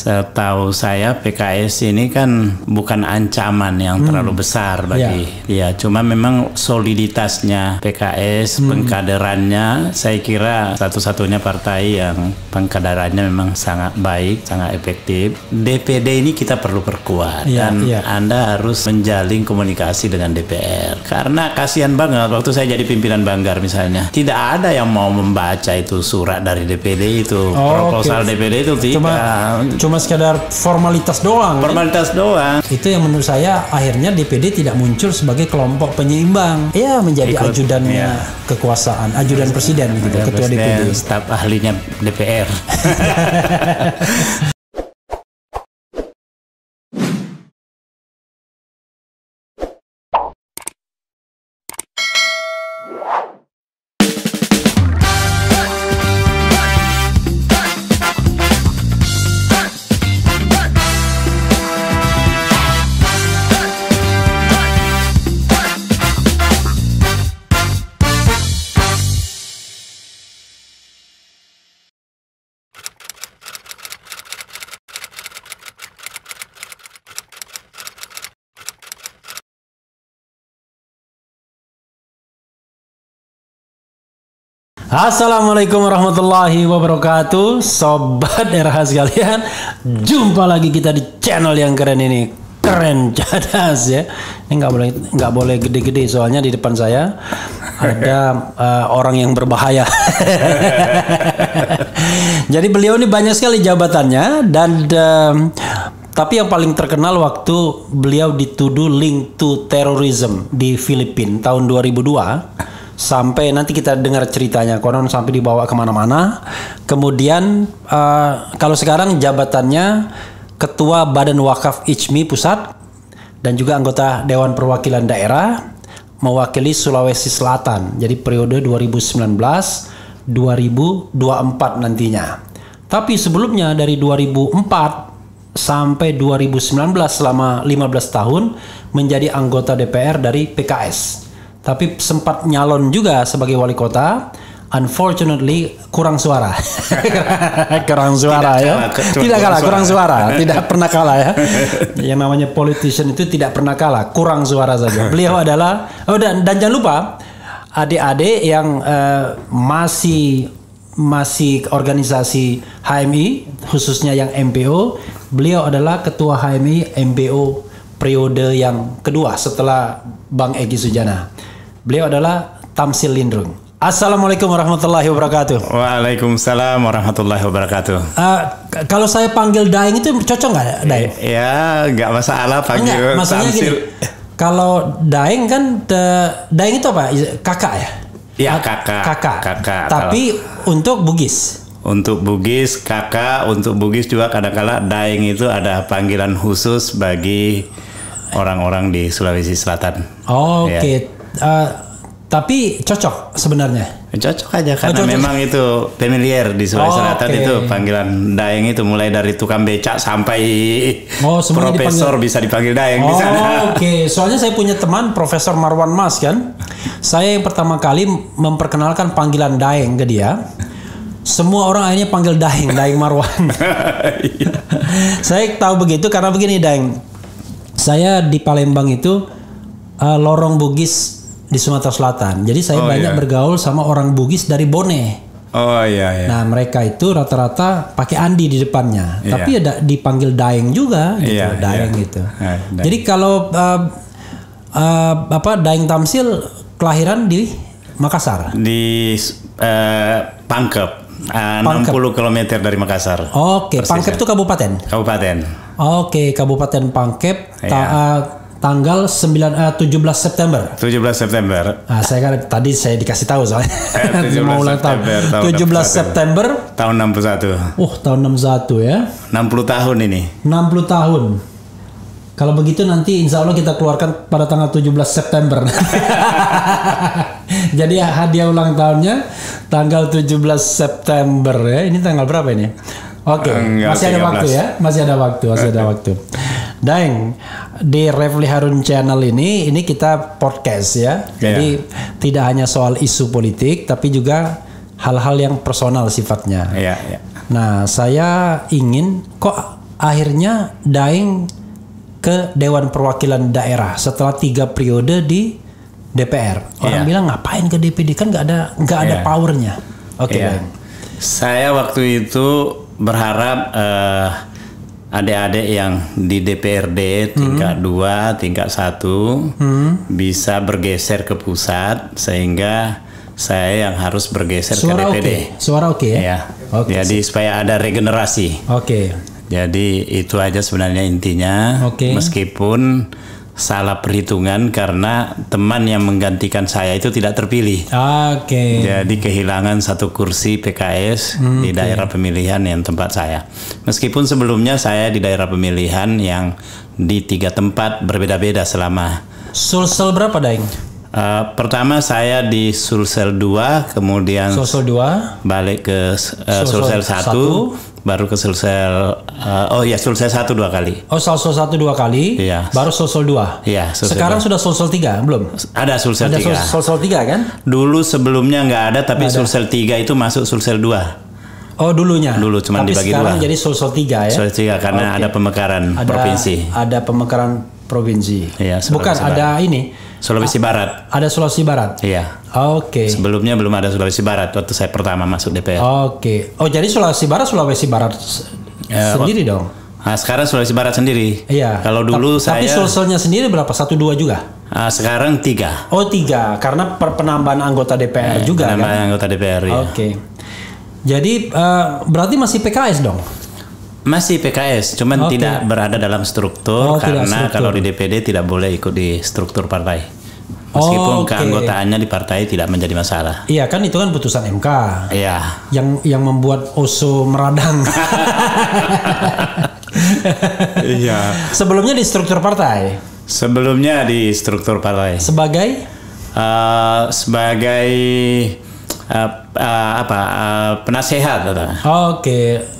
Setahu saya PKS ini kan bukan ancaman yang terlalu besar bagi ya, cuma memang soliditasnya PKS, pengkaderannya, saya kira satu-satunya partai yang pengkaderannya memang sangat baik, sangat efektif. DPD ini kita perlu perkuat dan Anda harus menjalin komunikasi dengan DPR karena kasihan banget waktu saya jadi pimpinan Banggar misalnya, tidak ada yang mau membaca itu surat dari DPD itu, proposal DPD itu tidak. Cuma sekedar formalitas doang. Formalitas doang. Itu yang menurut saya akhirnya DPD tidak muncul sebagai kelompok penyeimbang. Ya menjadi ajudannya kekuasaan, ajudan presiden gitu, ketua DPD. Staf ahlinya DPR. Assalamualaikum warahmatullahi wabarakatuh, sobat RH sekalian. Jumpa lagi kita di channel yang keren ini, keren cadas ya. Ini nggak boleh gede-gede soalnya di depan saya ada orang yang berbahaya. Jadi beliau ini banyak sekali jabatannya dan tapi yang paling terkenal waktu beliau dituduh link to terrorism di Filipina tahun 2002. Sampai nanti kita dengar ceritanya, konon sampai dibawa kemana-mana. Kemudian kalau sekarang jabatannya Ketua Badan Wakaf ICMI Pusat dan juga anggota Dewan Perwakilan Daerah mewakili Sulawesi Selatan. Jadi periode 2019-2024 nantinya. Tapi sebelumnya dari 2004 sampai 2019 selama 15 tahun menjadi anggota DPR dari PKS. Tapi sempat nyalon juga sebagai wali kota. Unfortunately kurang suara. Kurang suara tidak kalah kurang suara. Tidak pernah kalah ya. Yang namanya politician itu tidak pernah kalah, kurang suara saja. Beliau adalah dan jangan lupa adik-adik yang masih organisasi HMI khususnya yang MPO, beliau adalah ketua HMI MPO periode yang kedua setelah Bang Egy Sujana. Beliau adalah Tamsil Lindrung. Assalamualaikum warahmatullahi wabarakatuh. Waalaikumsalam warahmatullahi wabarakatuh. Kalau saya panggil Daeng itu cocok nggak, Daeng? Ya, nggak masalah panggil Tamsil. Kalau Daeng kan, Daeng itu apa? Kakak ya? Iya, kakak. Tapi untuk Bugis? Untuk Bugis, kakak. Untuk Bugis juga kadang-kala Daeng itu ada panggilan khusus bagi orang-orang di Sulawesi Selatan. Oke. Tapi cocok sebenarnya. Cocok aja karena memang itu familiar di Sulawesi Selatan itu panggilan Daeng itu mulai dari tukang becak sampai profesor bisa dipanggil Daeng di sana. Oke, soalnya saya punya teman Profesor Marwan Mas kan. Saya yang pertama kali memperkenalkan panggilan Daeng ke dia. Semua orang akhirnya panggil Daeng Marwan. Saya tahu begitu karena begini Daeng. Saya di Palembang itu lorong Bugis di Sumatera Selatan. Jadi saya banyak bergaul sama orang Bugis dari Bone. Nah, mereka itu rata-rata pakai Andi di depannya. Tapi ada dipanggil Daeng juga gitu, Daeng gitu. Jadi kalau Daeng Tamsil kelahiran di Makassar. Di Pangkep. 60 km dari Makassar. Oke, Pangkep itu kabupaten. Oke, Kabupaten Pangkep. Tanggal 17 September. 17 September. Saya kan tadi saya dikasih tahu soalnya. Mau ulang tahun. 17 September tahun 61. Tahun 61 ya. 60 tahun ini. 60 tahun. Kalau begitu nanti insya Allah kita keluarkan pada tanggal 17 September. Jadi hadiah ulang tahunnya tanggal 17 September ya. Ini tanggal berapa ini? Oke, masih ada waktu ya. Masih ada waktu. Daeng, di Refli Harun Channel ini kita podcast ya. Jadi tidak hanya soal isu politik tapi juga hal-hal yang personal sifatnya. Nah, saya ingin kok akhirnya Daeng ke Dewan Perwakilan Daerah setelah 3 periode di DPR. Orang bilang ngapain ke DPD, kan nggak ada powernya. Oke, Daeng. Saya waktu itu berharap adik-adik yang di DPRD tingkat 2, tingkat 1 bisa bergeser ke pusat, sehingga saya yang harus bergeser ke DPD. Suara oke ya? Ya. Jadi supaya ada regenerasi. Jadi itu aja sebenarnya intinya. Meskipun salah perhitungan karena teman yang menggantikan saya itu tidak terpilih. Jadi kehilangan 1 kursi PKS di daerah pemilihan yang tempat saya. Meskipun sebelumnya saya di daerah pemilihan yang di 3 tempat berbeda-beda selama. Sulsel berapa, Daeng? Pertama saya di Sulsel 2, kemudian Sulsel 2 balik ke Sulsel 1, baru ke Sulsel Sulsel 1 2 kali. Sulsel 1 2 kali, baru Sulsel 2. Iya, sekarang 2. Sudah Sulsel 3 belum? Ada Sulsel 3. Ada Sulsel 3 kan? Dulu sebelumnya nggak ada, tapi Sulsel 3 itu masuk Sulsel 2. Dulunya. Dulu cuma dibagi 2. Tapi sekarang jadi Sulsel 3 ya. Sulsel 3 karena ada pemekaran provinsi. Ada pemekaran provinsi. Iya, bukan ada ini. Sulawesi Barat. Ada Sulawesi Barat. Iya. Sebelumnya belum ada Sulawesi Barat waktu saya pertama masuk DPR. Jadi Sulawesi Barat sendiri dong. Nah, sekarang Sulawesi Barat sendiri. Iya. Kalau dulu tapi Sulselnya sendiri berapa? 1 2 juga? Sekarang 3. 3 karena penambahan anggota DPR juga penambahan kan? anggota DPR ya. Jadi berarti masih PKS dong? Masih PKS, cuman tidak berada dalam struktur karena kalau di DPD tidak boleh ikut di struktur partai. Meskipun keanggotaannya di partai tidak menjadi masalah. Iya kan, itu kan putusan MK. Iya. Yang membuat Oso meradang. Iya. Sebelumnya di struktur partai. Sebelumnya di struktur partai. Sebagai penasehat.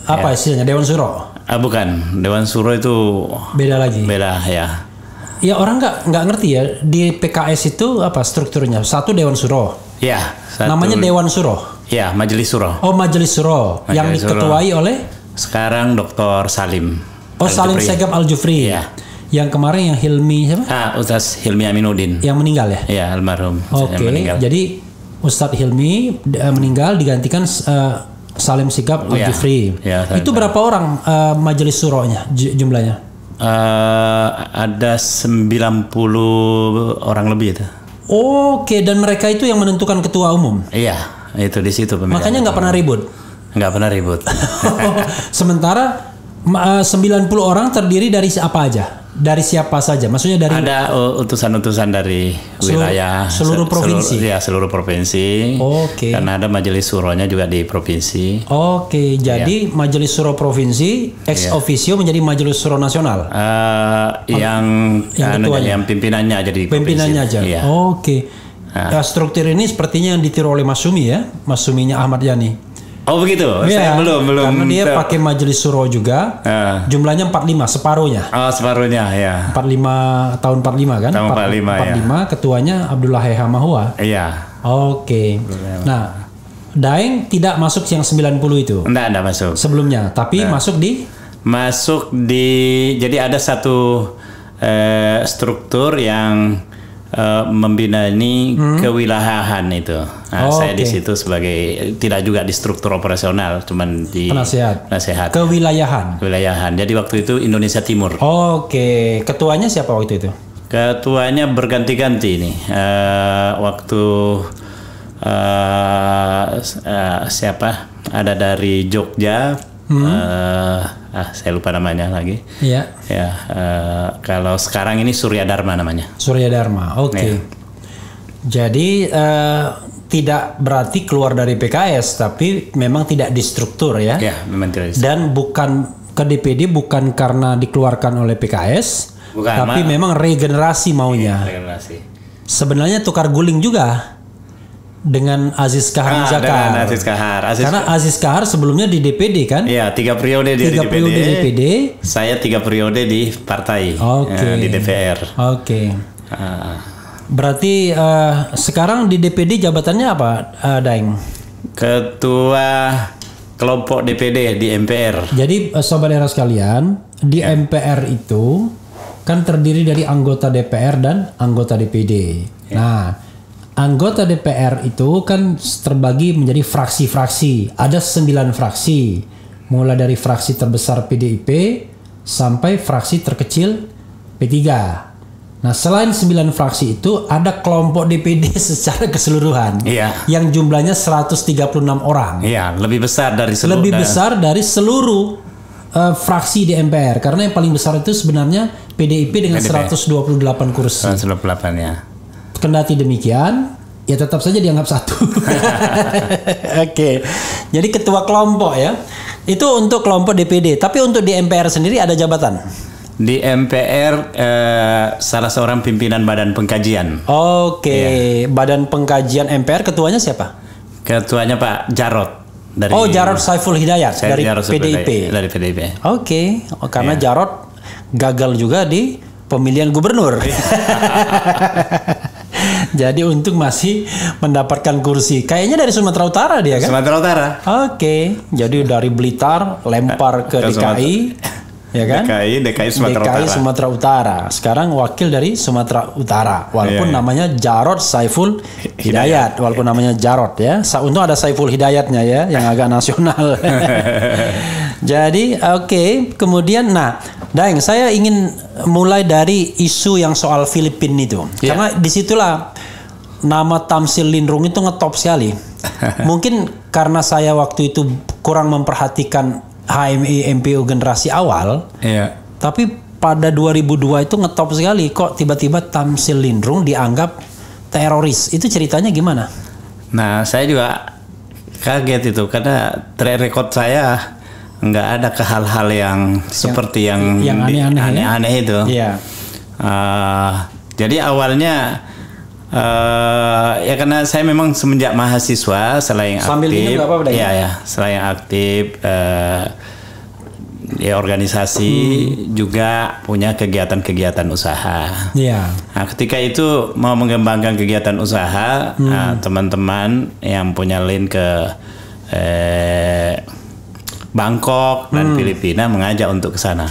Apa istilahnya, Dewan Suro? Bukan, Dewan Suro itu beda lagi. Beda ya. Ya, orang nggak ngerti ya di PKS itu apa strukturnya. 1 Dewan Suro. Ya. Namanya Dewan Suro. Ya, Majelis Suro. Majelis Suro yang diketuai oleh sekarang Dr. Salim. Salim Segaf Al-Jufri. Ya. Yang kemarin yang Hilmi siapa? Ustaz Hilmi Aminuddin. Yang meninggal ya? Ya, almarhum. Jadi Ustadz Hilmi meninggal, digantikan Salim Segaf Al-Jufri. Itu berapa orang majelis suronya jumlahnya? Ada 90 orang lebih itu. Dan mereka itu yang menentukan ketua umum? Iya, itu di situ pemilihan. Makanya nggak pernah ribut? Nggak pernah ribut. Sementara 90 orang terdiri dari apa aja? Dari siapa saja? Maksudnya dari ada utusan-utusan dari wilayah seluruh provinsi. Seluruh provinsi. Karena ada majelis suronya juga di provinsi. Jadi majelis suro provinsi ex officio menjadi majelis suro nasional. Yang pimpinannya jadi pimpinannya aja. Struktur ini sepertinya yang ditiru oleh Mas Sumi ya, Mas Suminya Ahmad Yani. Begitu. Saya belum. Karena dia pakai majelis suro juga. Jumlahnya 45, separuhnya. Separuhnya ya. 45 tahun 45 kan? Tahun 45 ketuanya Abdullah Heha Mahua. Iya. Nah, Daeng tidak masuk yang 90 itu. Enggak masuk. Sebelumnya, tapi masuk di jadi ada satu struktur yang membina ini kewilayahan itu. Saya di situ sebagai tidak juga di struktur operasional, cuman di penasehat. Kewilayahan. Jadi waktu itu Indonesia Timur. Ketuanya siapa waktu itu? Ketuanya berganti-ganti ini. Waktu siapa? Ada dari Jogja. Saya lupa namanya lagi. Iya. Kalau sekarang ini Surya Dharma namanya. Surya Dharma. Jadi tidak berarti keluar dari PKS, tapi memang tidak distruktur ya. Ya, memang tidak distruktur. Dan bukan ke DPD bukan karena dikeluarkan oleh PKS, tapi memang regenerasi maunya. Regenerasi. Sebenarnya tukar guling juga dengan Aziz Kahar Muzakar. Karena Aziz Kahar sebelumnya di DPD kan? Iya, 3 periode dia di DPD. Saya 3 periode di partai. Di DPR. Berarti sekarang di DPD jabatannya apa, Daeng? Ketua kelompok DPD di MPR. Jadi sobat era sekalian, di MPR itu kan terdiri dari anggota DPR dan anggota DPD. Nah, anggota DPR itu kan terbagi menjadi fraksi-fraksi. Ada 9 fraksi. Mulai dari fraksi terbesar PDIP sampai fraksi terkecil P3. Nah, selain 9 fraksi itu ada kelompok DPD secara keseluruhan. Yang jumlahnya 136 orang. Iya, lebih besar dari seluruh fraksi di MPR, karena yang paling besar itu sebenarnya PDIP dengan 128 kursi. 128 ya. Kendati demikian, ya tetap saja dianggap satu. Oke. Jadi ketua kelompok ya. Itu untuk kelompok DPD, tapi untuk di MPR sendiri ada jabatan. Di MPR salah seorang pimpinan badan pengkajian. Badan pengkajian MPR ketuanya siapa? Ketuanya Pak Jarod. Jarod Saiful Hidayat dari PDIP. Dari PDIP. Karena Jarod gagal juga di pemilihan gubernur. Jadi untung masih mendapatkan kursi. Kayaknya dari Sumatera Utara dia kan? Sumatera Utara. Jadi dari Blitar lempar ke DKI. Ya kan? DKI Sumatera Utara. Sekarang wakil dari Sumatera Utara. Walaupun namanya Jarod Saiful Hidayat. Walaupun namanya Jarod ya. Untung ada Saiful Hidayatnya ya, yang agak nasional. Jadi kemudian Daeng, saya ingin mulai dari isu yang soal Filipina itu. Karena disitulah nama Tamsil Lindrung itu ngetop sekali. Mungkin karena saya waktu itu kurang memperhatikan HMI MPO generasi awal. Tapi pada 2002 itu ngetop sekali. Kok tiba-tiba Tamsil Lindrung dianggap teroris? Itu ceritanya gimana? Nah, saya juga kaget itu karena track record saya nggak ada ke hal-hal yang seperti yang aneh-aneh itu. Jadi awalnya karena saya memang semenjak mahasiswa selain aktif organisasi juga punya kegiatan-kegiatan usaha. Nah, ketika itu mau mengembangkan kegiatan usaha, teman-teman yang punya link ke Bangkok dan Filipina mengajak untuk ke sana.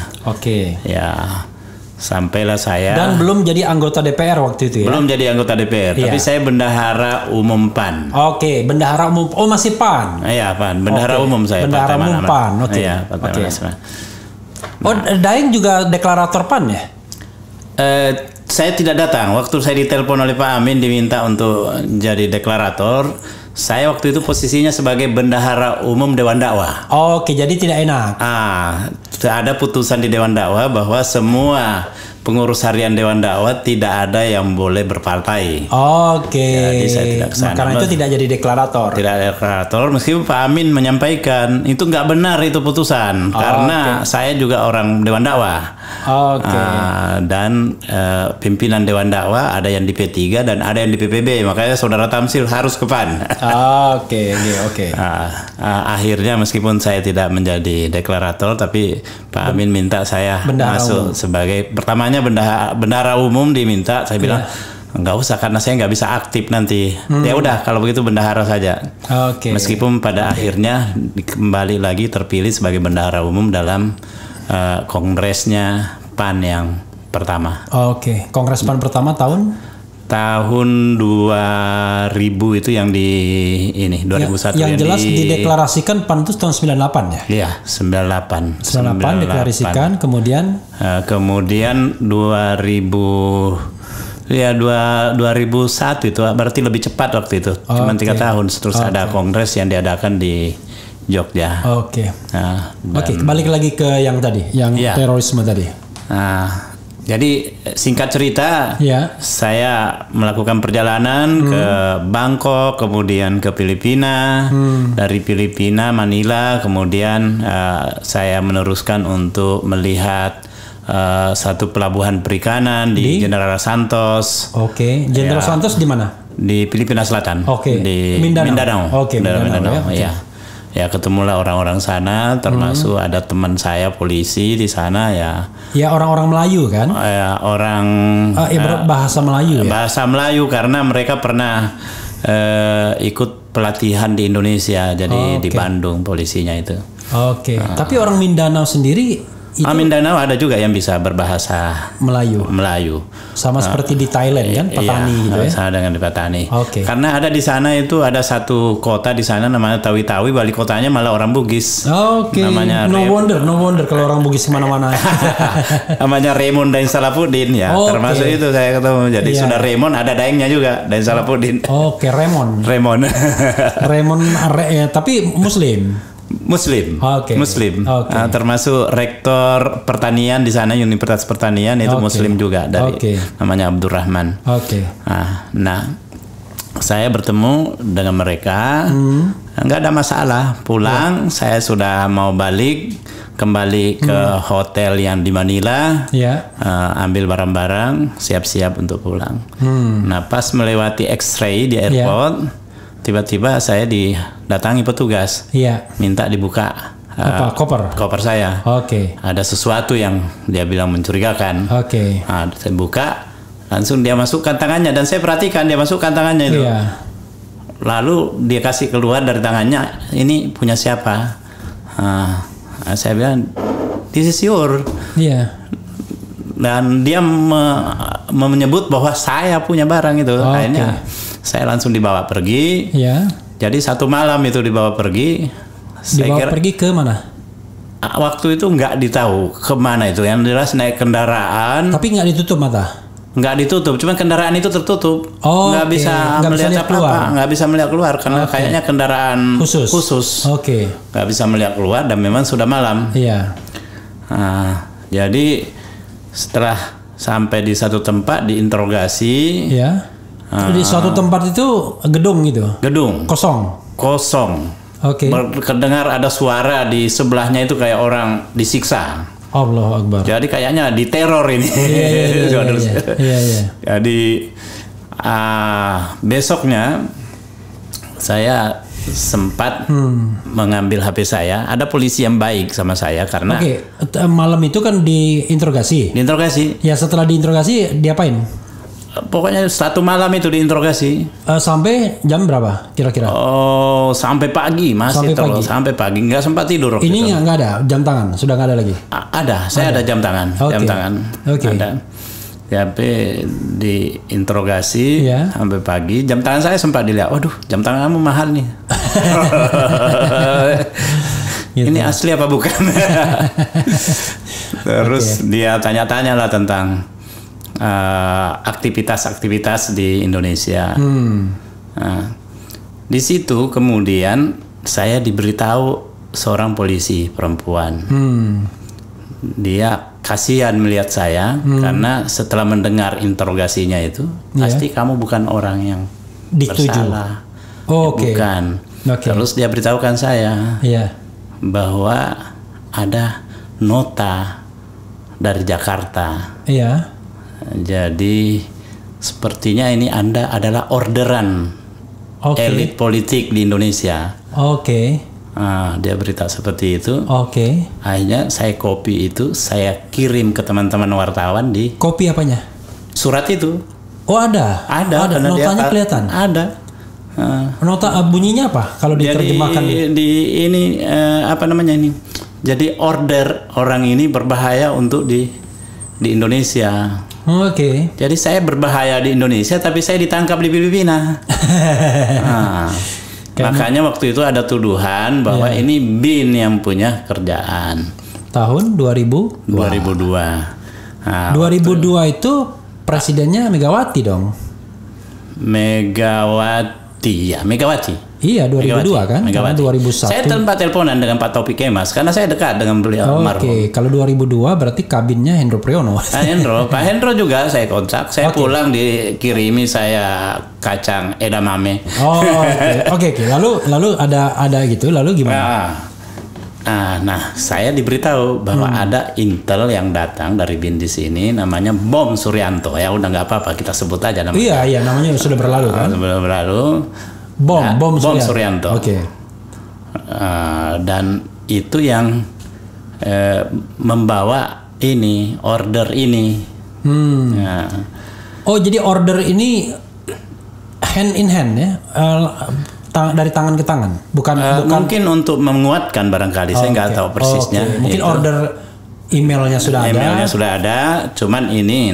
Sampailah saya. Dan belum jadi anggota DPR waktu itu ya? Belum jadi anggota DPR, tapi saya bendahara umum PAN. Bendahara umum. Masih PAN? Iya, PAN. Bendahara umum saya. Bendahara umum PAN. Daeng juga deklarator PAN ya? Saya tidak datang. Waktu saya ditelepon oleh Pak Amin diminta untuk jadi deklarator, saya waktu itu posisinya sebagai bendahara umum Dewan Dakwah. Jadi tidak enak. Ada putusan di Dewan Dakwah bahwa semua pengurus harian Dewan Dakwah tidak ada yang boleh berpartai. Jadi saya tidak kesana. Karena itu tidak jadi deklarator. Tidak ada deklarator, meskipun Pak Amin menyampaikan itu nggak benar itu putusan karena saya juga orang Dewan Dakwah. Dan pimpinan Dewan Dakwah ada yang di P3 dan ada yang di PPB, makanya saudara Tamsil harus ke PAN. Akhirnya meskipun saya tidak menjadi deklarator, tapi Pak Amin minta saya masuk sebagai pertamanya bendahara umum diminta. Saya bilang nggak usah karena saya nggak bisa aktif nanti. Ya udah kalau begitu bendahara saja. Meskipun pada akhirnya kembali lagi terpilih sebagai bendahara umum dalam kongresnya PAN yang pertama. Kongres PAN pertama tahun 2000 itu yang di 2001 yang jelas dideklarasikan PAN itu tahun 98 ya? Iya, 98 deklarasikan, kemudian 2001 itu berarti lebih cepat waktu itu. Cuma 3 tahun terus ada kongres yang diadakan di Jogja. Balik lagi ke yang tadi, yang terorisme tadi. Jadi singkat cerita, saya melakukan perjalanan ke Bangkok, kemudian ke Filipina, dari Filipina Manila, kemudian saya meneruskan untuk melihat satu pelabuhan perikanan di General Santos. General Santos di mana? Di Filipina Selatan. Di Mindanao. Mindanao. Ya ketemulah orang-orang sana, termasuk ada teman saya polisi di sana ya. Orang-orang Melayu kan? Orang bahasa Melayu. Bahasa Melayu karena mereka pernah ikut pelatihan di Indonesia, jadi di Bandung polisinya itu. Oke. Tapi orang Mindanao sendiri itu Mindanao ada juga yang bisa berbahasa Melayu. Sama seperti di Thailand kan, Patani gitu ya. Sama dengan di Patani. Oke. Karena ada di sana itu ada satu kota di sana namanya Tawi-Tawi, wali kotanya malah orang Bugis. Oke. Namanya No wonder kalau orang Bugis kemana-mana. namanya Raymond Daeng Salapuddin ya. Termasuk itu saya ketemu. Jadi sudah Raymond ada Daengnya juga, Daeng Salapuddin. Oke, Raymond. Tapi Muslim. Muslim. Okay. Termasuk rektor pertanian di sana, Universitas Pertanian itu Muslim juga dari namanya Abdurrahman. Nah, saya bertemu dengan mereka, nggak ada masalah. Pulang, saya sudah mau balik kembali ke hotel yang di Manila, ambil barang-barang, siap-siap untuk pulang. Nah, pas melewati X-ray di airport. Tiba-tiba saya didatangi petugas, minta dibuka koper saya. Ada sesuatu yang dia bilang mencurigakan. Nah, saya buka, langsung dia masukkan tangannya dan saya perhatikan dia masukkan tangannya itu. Lalu dia kasih keluar dari tangannya, ini punya siapa? Saya bilang, this is your. Dan dia menyebut bahwa saya punya barang itu. Akhirnya saya langsung dibawa pergi. Jadi satu malam itu dibawa pergi. Pergi ke mana? Waktu itu nggak ditahu kemana itu. Yang jelas naik kendaraan. Tapi nggak ditutup mata? Nggak ditutup, cuma kendaraan itu tertutup. Nggak bisa melihat apa-apa. Nggak bisa melihat keluar karena kayaknya kendaraan khusus. Nggak bisa melihat keluar dan memang sudah malam. Jadi setelah sampai di satu tempat diinterogasi. Di suatu tempat itu gedung gitu? Gedung. Kosong. Kedengar ada suara di sebelahnya itu kayak orang disiksa. Allahu Akbar. Jadi kayaknya diteror ini. Jadi besoknya saya sempat mengambil HP saya. Ada polisi yang baik sama saya karena. Malam itu kan diinterogasi. Ya, setelah diinterogasi diapain? Pokoknya satu malam itu diinterogasi. Sampai jam berapa kira-kira? Sampai pagi masih terus sampai pagi, nggak sempat tidur. Ini nggak ada jam tangan, sudah nggak ada lagi? Saya ada jam tangan, ada. Tapi diinterogasi sampai pagi. Jam tangan saya sempat dilihat. Waduh, jam tangan kamu mahal nih. Ini asli apa bukan? Terus dia tanya-tanya lah tentang aktivitas-aktivitas di Indonesia. Di situ kemudian saya diberitahu seorang polisi perempuan. Dia kasihan melihat saya karena setelah mendengar interogasinya itu pasti kamu bukan orang yang bersalah. Bukan. Terus dia beritahukan saya bahwa ada nota dari Jakarta. Jadi sepertinya ini Anda adalah orderan elit politik di Indonesia. Dia berita seperti itu. Akhirnya saya copy itu, saya kirim ke teman-teman wartawan di. Copy apanya? Surat itu. Ada. Notanya kelihatan. Ada. Nota bunyinya apa? Kalau diterjemahkan di ini apa namanya ini? Jadi order orang ini berbahaya untuk di Indonesia. Jadi saya berbahaya di Indonesia, tapi saya ditangkap di Filipina. Makanya waktu itu ada tuduhan bahwa ini BIN yang punya kerjaan. Tahun 2002. 2002 itu presidennya Megawati dong. Megawati. Iya, 2002 kan? Karena 2001. Saya tempat teleponan dengan Pak Taufik Kemas karena saya dekat dengan beliau. Kalau 2002 berarti kabinnya Hendro Priyono. Pak Hendro juga saya kontak. Saya pulang dikirimi saya kacang edamame. Lalu ada gitu. Lalu gimana? Nah, saya diberitahu bahwa ada intel yang datang dari BIN di sini, namanya Bom Suryanto. Ya udah nggak apa-apa, kita sebut aja namanya. Iya, namanya sudah berlalu kan? Sudah berlalu. Bom Suryanto. Dan itu yang membawa ini order ini. Jadi order ini hand in hand ya, dari tangan ke tangan, bukan. Mungkin untuk menguatkan barangkali, saya nggak tahu persisnya. Mungkin order emailnya sudah ada. Emailnya sudah ada, cuman ini,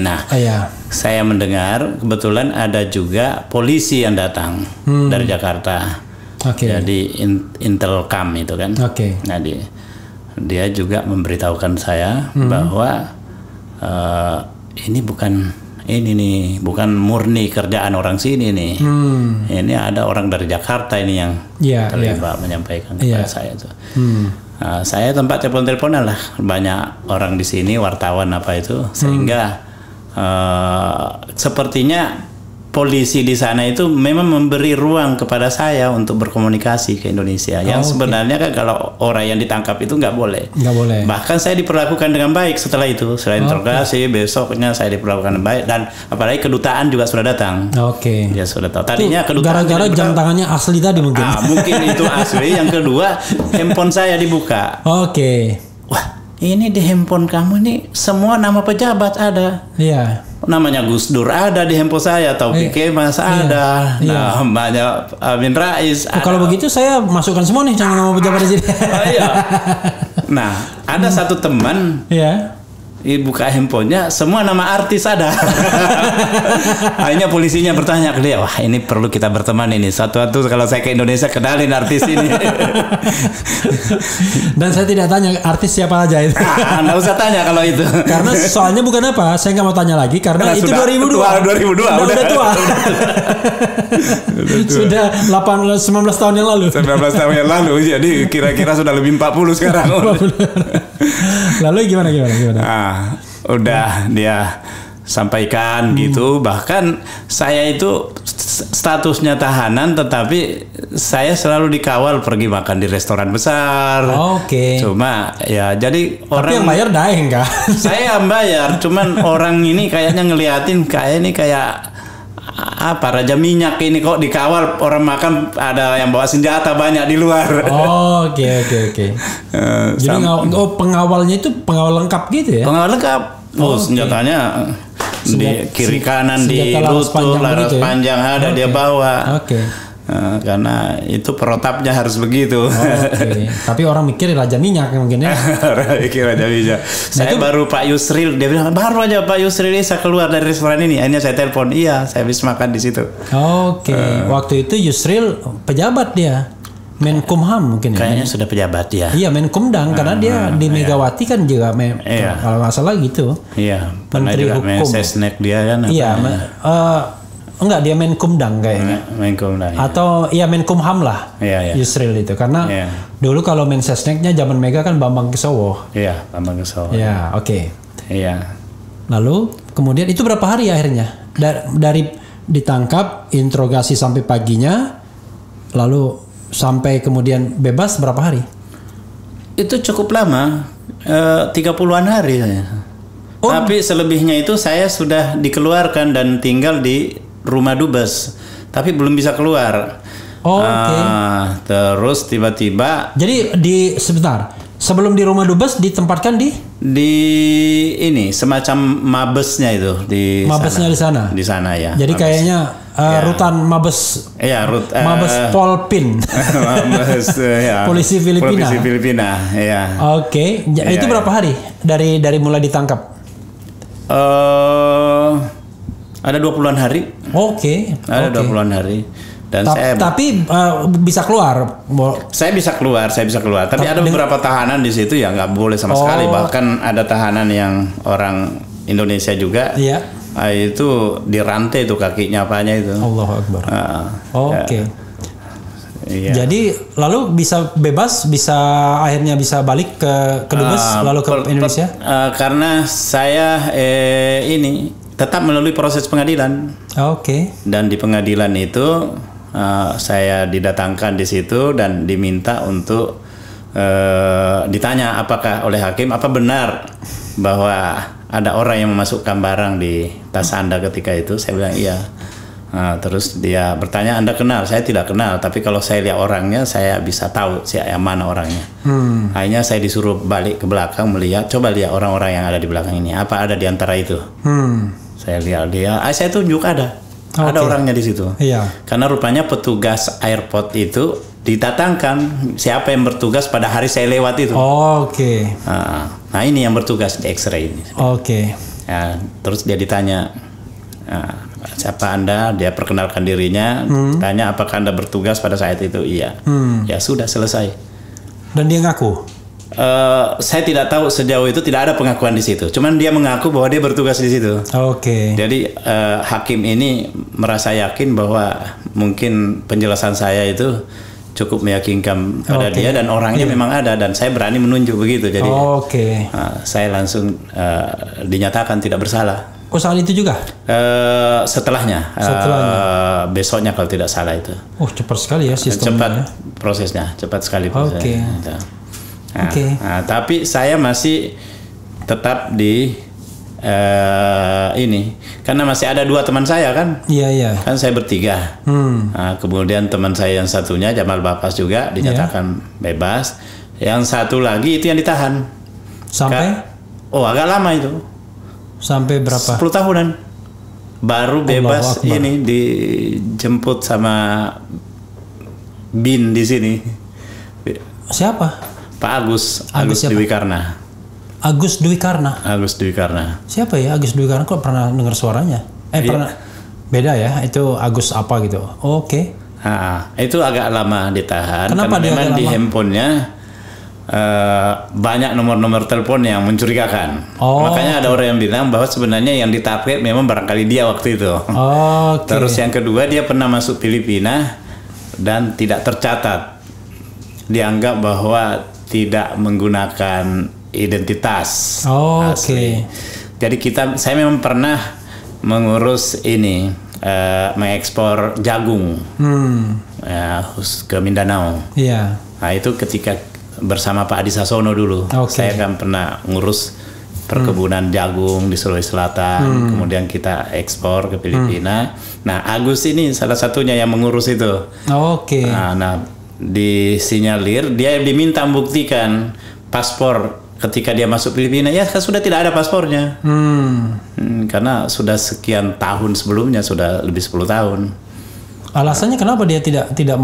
saya mendengar kebetulan ada juga polisi yang datang dari Jakarta. Jadi Intelcam itu kan. Nah, dia juga memberitahukan saya bahwa ini bukan murni kerjaan orang sini nih. Ini ada orang dari Jakarta ini yang terlibat menyampaikan kepada saya itu. Saya tempat telepon-teleponan lah, banyak orang di sini, wartawan apa itu, sehingga sepertinya polisi di sana itu memang memberi ruang kepada saya untuk berkomunikasi ke Indonesia. Yang sebenarnya kan kalau orang yang ditangkap itu nggak boleh. Bahkan saya diperlakukan dengan baik setelah itu. Setelah interogasi, besoknya saya diperlakukan dengan baik, dan apalagi kedutaan juga sudah datang. Ya sudah tahu. Tadinya kedutaan gara-gara jam tangannya asli tadi mungkin. Mungkin itu asli. Yang kedua, handphone saya dibuka. Wah, ini di handphone kamu ini semua nama pejabat ada. Namanya Gus Dur ada di handphone saya, Taufik Kemas ada, namanya Amin Rais. Kalau begitu saya masukkan semua nih nama pejabat di sini. Nah, ada satu teman. Buka handphonenya, semua nama artis ada. Akhirnya polisinya bertanya ke dia, wah ini perlu kita berteman ini. Satu-satu kalau saya ke Indonesia kenalin artis ini. Dan saya tidak tanya artis siapa aja itu. Nggak usah tanya kalau itu. Karena soalnya bukan apa, saya nggak mau tanya lagi karena itu 2002. 2002 udah tua. Sudah 19 tahun yang lalu. 19 tahun yang lalu, jadi kira-kira sudah lebih 40 sekarang. Lalu gimana? Udah dia sampaikan gitu, bahkan saya itu statusnya tahanan, tetapi saya selalu dikawal pergi makan di restoran besar. Cuma ya jadi orang. Tapi yang bayar Daeng kan? Saya yang bayar, cuman orang ini kayaknya ngeliatin kayak apa raja minyak ini kok dikawal, orang makan ada yang bawa senjata banyak di luar. Jadi pengawalnya itu pengawal lengkap gitu ya? Pengawal lengkap. Senjatanya di kiri kanan, di lutut, laras panjang ada dia bawa. Karena itu perotapnya harus begitu. Tapi orang mikir raja minyak mungkin ya. Mikir raja minyak. Saya baru Pak Yusril, dia bilang baru aja Pak Yusril bisa keluar dari restoran ini. Akhirnya saya telepon, saya habis makan di situ. Waktu itu Yusril pejabat dia, Menkumham mungkin. Kayaknya sudah pejabat ya. Iya, Menkumdang karena dia di Megawati kan juga kalau nggak salah gitu. Menteri Hukum. Mensesnek dia kan. Enggak, dia Menkumdang kayaknya. Menkumdang. Atau Menkumham lah. Yusril itu karena dulu kalau Mensesneknya zaman Mega kan Bambang Kesowo. Bambang Kesowo. Lalu kemudian itu berapa hari akhirnya? Dari ditangkap, interogasi sampai paginya, lalu sampai kemudian bebas berapa hari? Itu cukup lama, 30-an hari saya. Tapi selebihnya itu saya sudah dikeluarkan dan tinggal di rumah dubes, tapi belum bisa keluar. Terus tiba-tiba. Jadi sebentar, sebelum di rumah dubes ditempatkan di ini semacam mabesnya itu di mabesnya sana. Di sana ya. Jadi mabes. Kayaknya rutan mabes. Mabes Polpin. Mabes Polisi Filipina. Polisi Filipina, Itu berapa hari dari mulai ditangkap? Ada 20-an hari. Ada 20-an hari. Dan tapi bisa keluar. Saya bisa keluar. Tapi ada beberapa tahanan di situ ya nggak boleh sama sekali. Bahkan ada tahanan yang orang Indonesia juga. Itu dirantai tuh kakinya apanya itu. Allahu Akbar. Jadi lalu bisa bebas, akhirnya bisa balik ke dubes lalu ke Indonesia? Karena saya ini tetap melalui proses pengadilan. Dan di pengadilan itu saya didatangkan di situ dan diminta untuk ditanya apakah oleh hakim apa benar bahwa ada orang yang memasukkan barang di tas Anda ketika itu. Saya bilang iya. Terus dia bertanya, Anda kenal? Saya tidak kenal, tapi kalau saya lihat orangnya saya bisa tahu siapa yang mana orangnya. Akhirnya saya disuruh balik ke belakang melihat, coba lihat orang-orang yang ada di belakang ini, apa ada di antara itu. Saya lihat dia, saya tunjuk ada. Ada orangnya di situ. Iya. Karena rupanya petugas airport itu didatangkan siapa yang bertugas pada hari saya lewat itu. Oke. Nah ini yang bertugas di X-ray ini. Oke. Ya, terus dia ditanya, siapa Anda? Dia perkenalkan dirinya, tanya apakah Anda bertugas pada saat itu? Iya. Ya sudah selesai. Dan dia ngaku? Saya tidak tahu sejauh itu, tidak ada pengakuan di situ. Cuman dia mengaku bahwa dia bertugas di situ. Oke. Jadi hakim ini merasa yakin bahwa mungkin penjelasan saya itu cukup meyakinkan pada dia dan orangnya memang ada dan saya berani menunjuk begitu. Jadi saya langsung dinyatakan tidak bersalah. Oh saat itu juga? Setelahnya. Besoknya kalau tidak salah itu. Oh cepat sekali ya sistemnya. Cepat prosesnya, cepat sekali prosesnya. Nah, tapi saya masih tetap di ini karena masih ada 2 teman saya kan. Iya. Kan saya bertiga. Nah, kemudian teman saya yang satunya Jamal Bapas juga dinyatakan bebas. Yang satu lagi itu yang ditahan. Sampai? Agak lama itu. Sampai berapa? 10 tahunan. Baru bebas ini dijemput sama Bin di sini. Siapa? Pak Agus Dwi Karna. Agus Dwi Karna. Agus Dwi Karna. Siapa ya Agus Dwi Karna? Kok pernah dengar suaranya? Pernah. Beda ya, itu Agus apa gitu. Oke. Itu agak lama ditahan. Kenapa karena dia memang di handphonenya banyak nomor-nomor telepon yang mencurigakan. Makanya ada orang yang bilang bahwa sebenarnya yang ditarget memang barangkali dia waktu itu. Terus yang kedua dia pernah masuk Filipina dan tidak tercatat. Dianggap bahwa tidak menggunakan identitas asli. Jadi saya memang pernah mengurus ini mengekspor jagung ke Mindanao. Iya. Nah itu ketika bersama Pak Adi Sasono dulu, saya kan pernah ngurus perkebunan jagung di Sulawesi Selatan, kemudian kita ekspor ke Filipina. Nah Agus ini salah satunya yang mengurus itu. Nah disinyalir dia diminta membuktikan paspor ketika dia masuk Filipina, ya kan sudah tidak ada paspornya. Karena sudah sekian tahun sebelumnya, sudah lebih 10 tahun. Alasannya kenapa dia tidak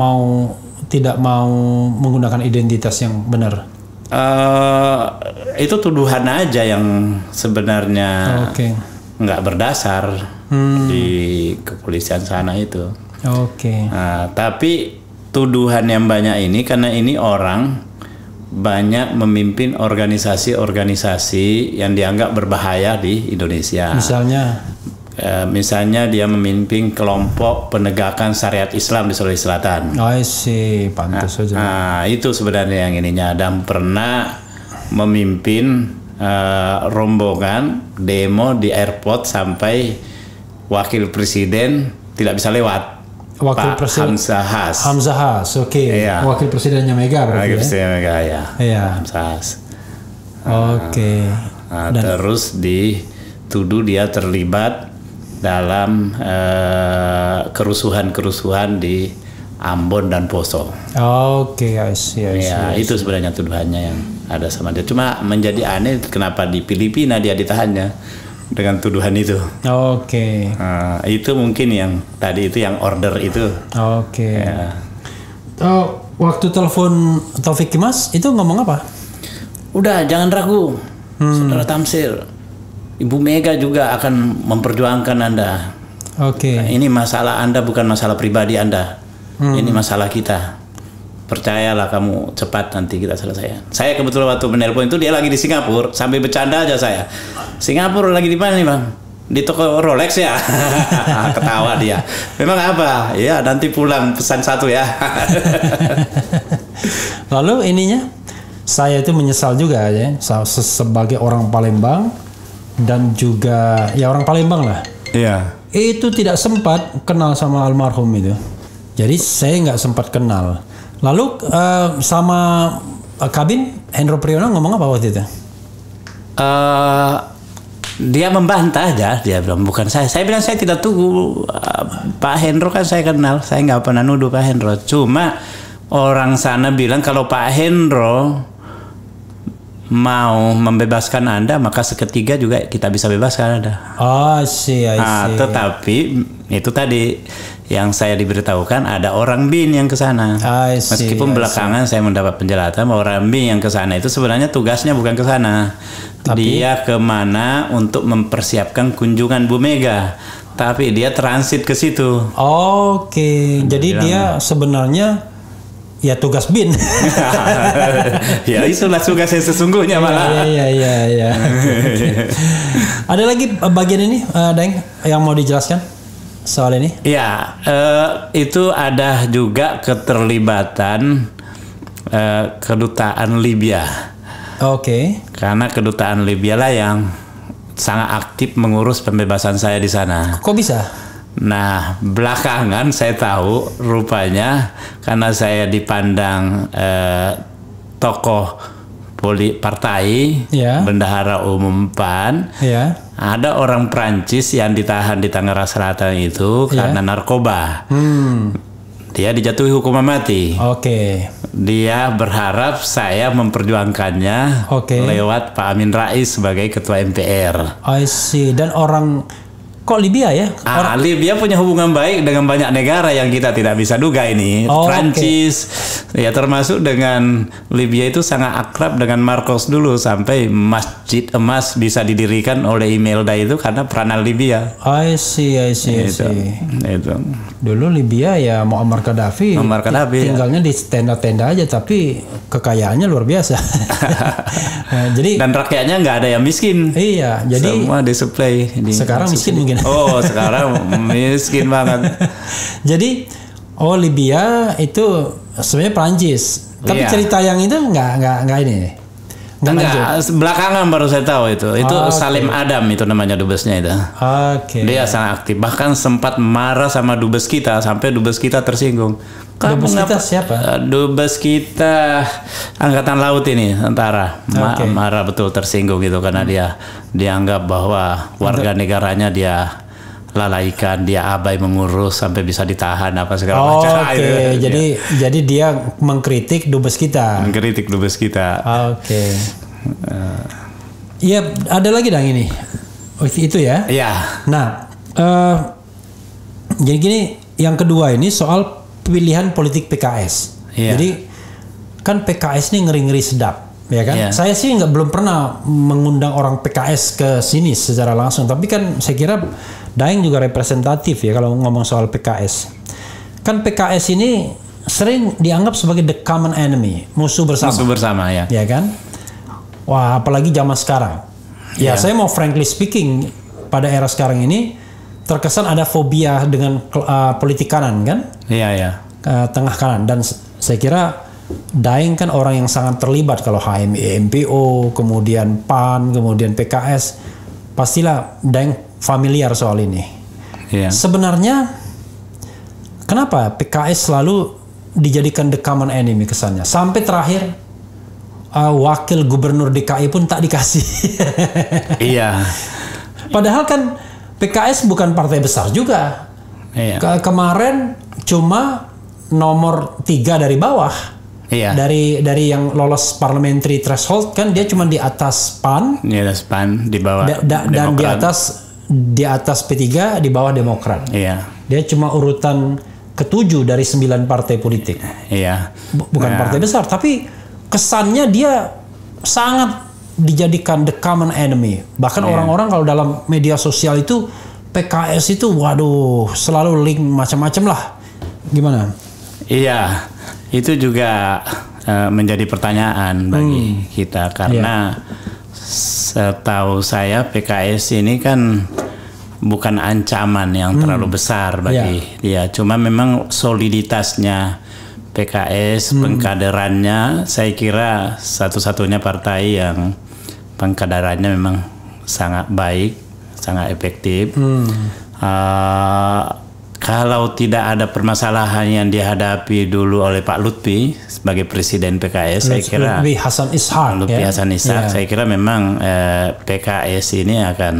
mau menggunakan identitas yang benar? Itu tuduhan aja yang sebenarnya nggak berdasar di kepolisian sana itu. Tapi tuduhan yang banyak ini karena ini orang banyak memimpin organisasi-organisasi yang dianggap berbahaya di Indonesia. Misalnya dia memimpin kelompok penegakan syariat Islam di Sulawesi Selatan. Pantas saja. Itu sebenarnya yang ininya, dan pernah memimpin rombongan demo di airport sampai wakil presiden tidak bisa lewat. Wakil Presiden Hamzah Has, iya. Wakil Presidennya Mega berarti. Wakil Presiden Mega ya. Hamzah Has. Terus dituduh dia terlibat dalam kerusuhan di Ambon dan Poso. I see. Itu sebenarnya tuduhannya yang ada sama dia. Cuma menjadi aneh kenapa di Filipina dia ditahannya dengan tuduhan itu. Itu mungkin yang tadi itu yang order itu. Waktu telepon Taufik Kimas itu ngomong apa? Udah jangan ragu, Saudara Tamsil. Ibu Mega juga akan memperjuangkan Anda. Ini masalah Anda bukan masalah pribadi Anda. Ini masalah kita. Percayalah kamu, cepat nanti kita selesai. Saya kebetulan waktu menelpon itu dia lagi di Singapura, sambil bercanda aja saya. Singapura lagi di mana nih Bang? Di toko Rolex ya. Ketawa dia. Memang apa? Ya nanti pulang pesan 1 ya. Lalu ininya, saya itu menyesal juga ya, sebagai orang Palembang dan juga ya orang Palembang lah. Iya. Itu tidak sempat kenal sama almarhum itu. Jadi saya nggak sempat kenal. Lalu sama Kabin Hendro Priyono ngomong apa waktu itu? Dia membantah aja, dia bilang bukan saya. Saya bilang saya tidak tunggu Pak Hendro kan saya kenal, saya nggak pernah nuduh Pak Hendro. Cuma orang sana bilang kalau Pak Hendro mau membebaskan Anda, maka seketiga juga kita bisa bebaskan Anda. Oh, I see. Tetapi itu tadi yang saya diberitahukan ada orang BIN yang ke sana. Meskipun belakangan saya mendapat penjelasan bahwa orang BIN yang ke sana itu sebenarnya tugasnya bukan ke sana. Dia kemana untuk mempersiapkan kunjungan Bu Mega. Tapi dia transit ke situ. Oke. Jadi dia sebenarnya ya tugas BIN. Ya itulah tugas yang sesungguhnya malah. Iya. Ada lagi bagian ini, Daeng, yang mau dijelaskan soal ini? Ya, itu ada juga keterlibatan kedutaan Libya. Oke. Karena kedutaan Libya lah yang sangat aktif mengurus pembebasan saya di sana. Kok bisa? Nah, belakangan saya tahu rupanya karena saya dipandang tokoh partai, bendahara umum PAN, ada orang Prancis yang ditahan di Tangerang Selatan itu karena narkoba. Dia dijatuhi hukuman mati. Dia berharap saya memperjuangkannya lewat Pak Amin Rais sebagai ketua MPR. I see. Dan kok Libya ya? Libya punya hubungan baik dengan banyak negara yang kita tidak bisa duga ini. Prancis, ya termasuk dengan Libya itu sangat akrab dengan Marcos dulu sampai Masjid Emas bisa didirikan oleh Imelda itu karena peranan Libya. I see. Itu. Dulu Libya ya Muammar Gaddafi tinggalnya di tenda-tenda aja, tapi kekayaannya luar biasa. Dan rakyatnya nggak ada yang miskin. Iya, jadi semua disuplai. Sekarang miskin mungkin. Oh, sekarang miskin banget. Jadi, Libya itu sebenarnya Prancis. Tapi cerita yang itu nggak ini. Enggak, belakangan baru saya tahu itu. Itu Salim Adam itu namanya dubesnya itu. Dia sangat aktif. Bahkan sempat marah sama dubes kita sampai dubes kita tersinggung. Dubes kita siapa? Dubes kita Angkatan Laut ini, tentara. Marah betul, tersinggung gitu karena dia dianggap bahwa warga negaranya dia lalaikan, dia abai mengurus sampai bisa ditahan apa segala macam. Jadi dia mengkritik dubes kita. Iya, ada lagi dong ini. Itu ya. Iya. Nah, jadi gini, yang kedua ini soal pilihan politik PKS. Jadi kan PKS ini ngeri-ngeri sedap, ya kan? Saya sih belum pernah mengundang orang PKS ke sini secara langsung, tapi kan saya kira Daeng juga representatif ya kalau ngomong soal PKS. Kan PKS ini sering dianggap sebagai the common enemy, musuh bersama ya. Ya kan? Wah, apalagi zaman sekarang. Ya, saya mau frankly speaking, pada era sekarang ini terkesan ada fobia dengan politik kanan kan? Iya. Tengah kanan, dan saya kira Daeng kan orang yang sangat terlibat kalau HMI, MPO, kemudian PAN, kemudian PKS, pastilah Daeng familiar soal ini. Sebenarnya kenapa PKS selalu dijadikan the common enemy kesannya? Sampai terakhir wakil gubernur DKI pun tak dikasih. Iya. Padahal kan PKS bukan partai besar juga. Kemarin cuma nomor 3 dari bawah. Dari yang lolos parliamentary threshold kan dia cuma di atas PAN. Di atas PAN, di bawah dan di atas P3, di bawah Demokrat. Dia cuma urutan ke-7 dari 9 partai politik. Bukan partai besar, tapi kesannya dia sangat dijadikan the common enemy. Bahkan orang-orang kalau dalam media sosial itu PKS itu waduh selalu link macam-macam lah. Gimana? Iya, itu juga menjadi pertanyaan bagi kita karena setahu saya PKS ini kan bukan ancaman yang terlalu besar bagi dia. Cuma memang soliditasnya PKS, pengkaderannya, saya kira satu-satunya partai yang pengkaderannya memang sangat baik, sangat efektif. Kalau tidak ada permasalahan yang dihadapi dulu oleh Pak Lutfi sebagai presiden PKS, saya kira Lutfi Hasan Ishak, saya kira memang PKS ini akan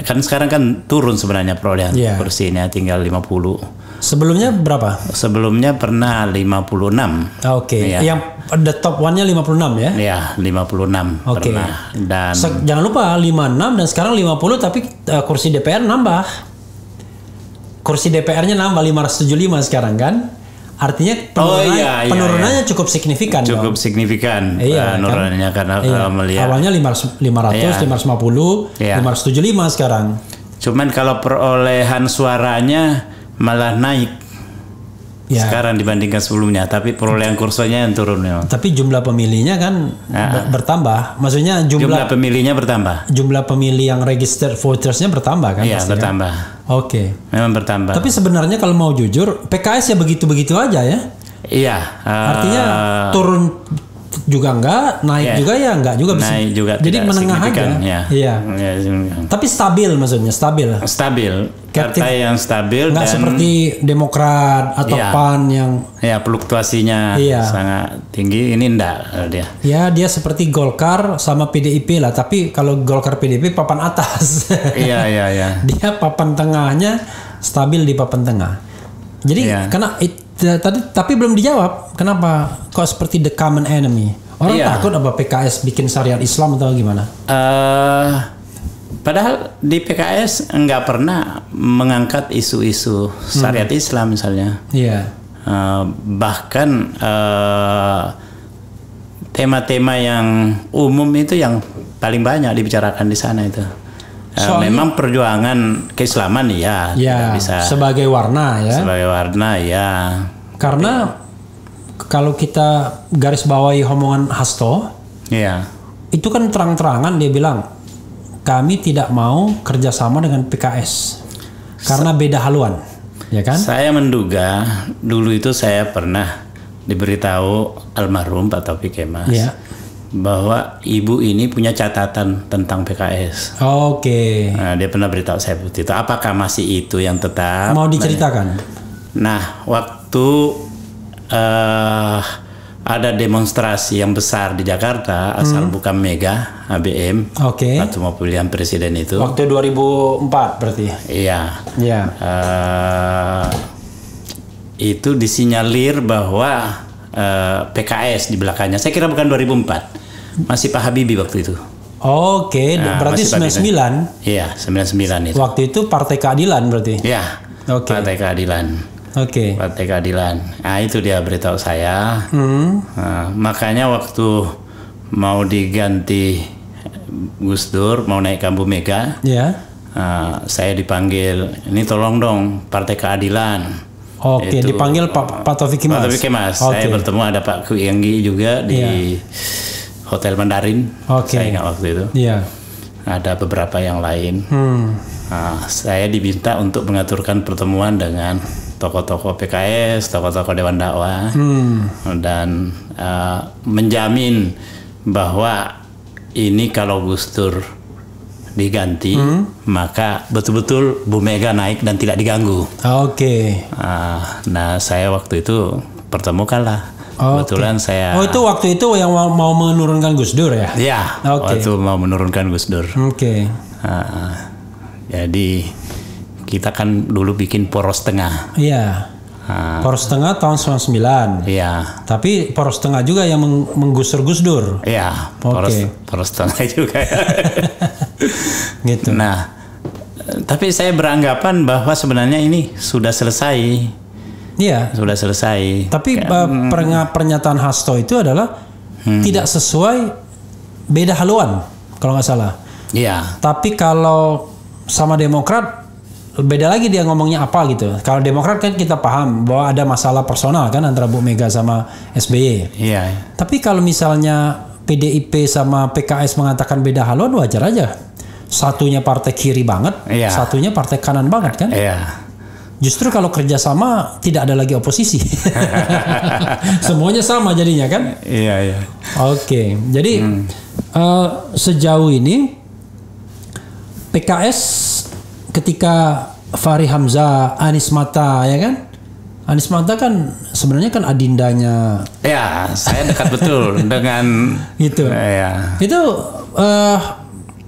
kan sekarang kan turun sebenarnya perolehan kursinya tinggal 50. Sebelumnya berapa? Sebelumnya pernah 56. Oke. Iya. Yang the top one-nya 56 ya? Ya, 56 Oke. pernah. Dan Jangan lupa 56 dan sekarang 50 tapi kursi DPR nambah. Kursi DPR-nya nambah 575 sekarang kan? Artinya penurunannya cukup signifikan. Cukup signifikan penurunannya kan? Karena kalau melihat awalnya 500, 550, 575 sekarang. Cuman kalau perolehan suaranya malah naik sekarang dibandingkan sebelumnya, tapi perolehan kursinya yang turun memang. Tapi jumlah pemilihnya kan bertambah. Maksudnya jumlah pemilihnya bertambah. Jumlah pemilih yang registered votersnya bertambah kan? Iya, bertambah. Oke. Memang bertambah. Tapi sebenarnya kalau mau jujur, PKS ya begitu-begitu aja ya. Iya. Artinya turun juga enggak, naik juga ya enggak juga bisa. Naik juga. Jadi menengah aja. Ya. Iya. Tapi stabil maksudnya, stabil. Stabil. Partai yang stabil enggak dan seperti Demokrat atau PAN yang fluktuasinya sangat tinggi. Ini enggak dia. Ya, dia seperti Golkar sama PDIP lah, tapi kalau Golkar PDIP papan atas. Iya. Dia papan tengahnya stabil di papan tengah. Jadi karena tapi belum dijawab kenapa kok seperti the common enemy. Orang takut apa PKS bikin syariat Islam atau gimana? Padahal di PKS nggak pernah mengangkat isu-isu syariat Islam misalnya. Iya. Bahkan tema-tema yang umum itu yang paling banyak dibicarakan di sana itu. Memang perjuangan keislaman tidak bisa sebagai warna ya. Sebagai warna Karena kalau kita garis bawahi omongan Hasto, itu kan terang-terangan dia bilang kami tidak mau kerjasama dengan PKS karena beda haluan, ya kan? Saya menduga dulu itu saya pernah diberitahu almarhum Pak Taufik Kemas. Bahwa ibu ini punya catatan tentang PKS. Oke. Nah, dia pernah beritahu saya seperti itu. Apakah masih itu yang tetap? Mau diceritakan? Nah, waktu ada demonstrasi yang besar di Jakarta, asal bukan Mega, ABM. Waktu mau pilihan presiden itu. Waktu 2004 berarti? Iya. Itu disinyalir bahwa PKS di belakangnya. Saya kira bukan 2004. Masih Pak Habibie waktu itu. Berarti 99. Iya, 99 itu. Waktu itu Partai Keadilan berarti. Iya. Partai Keadilan. Partai Keadilan. Nah, itu dia beritahu saya. Nah, makanya waktu mau diganti Gus Dur, mau naik Kambu Mega. Saya dipanggil, ini tolong dong Partai Keadilan. Dipanggil Pak Taufik Kemas. Pak Taufik Kemas. Saya bertemu ada Pak Kuyanggi juga di Hotel Mandarin. Saya ingat waktu itu. Ada beberapa yang lain. Saya diminta untuk mengaturkan pertemuan dengan tokoh-tokoh PKS, tokoh-tokoh Dewan Dakwah, dan menjamin bahwa ini kalau Gus Dur diganti, maka betul-betul Bu Mega naik dan tidak diganggu. Nah, saya waktu itu pertemukanlah. Kebetulan saya. Itu waktu itu yang mau menurunkan Gus Dur ya? Iya. Waktu mau menurunkan Gus Dur. Jadi kita kan dulu bikin poros tengah. Poros tengah tahun 99. Tapi poros tengah juga yang menggusur Gus Dur. Poros tengah juga. Gitu. Nah, tapi saya beranggapan bahwa sebenarnya ini sudah selesai. Sudah selesai. Tapi pernyataan Hasto itu adalah tidak sesuai, beda haluan kalau nggak salah. Tapi kalau sama Demokrat beda lagi dia ngomongnya apa gitu. Kalau Demokrat kan kita paham bahwa ada masalah personal kan antara Bu Mega sama SBY. Tapi kalau misalnya PDIP sama PKS mengatakan beda haluan, wajar aja. Satunya partai kiri banget, satunya partai kanan banget kan? Justru kalau kerjasama tidak ada lagi oposisi. Semuanya sama jadinya kan? Jadi sejauh ini PKS ketika Fahri Hamzah, Anies Mata ya kan? Anies Mata kan sebenarnya kan adindanya. Saya dekat betul dengan itu. Itu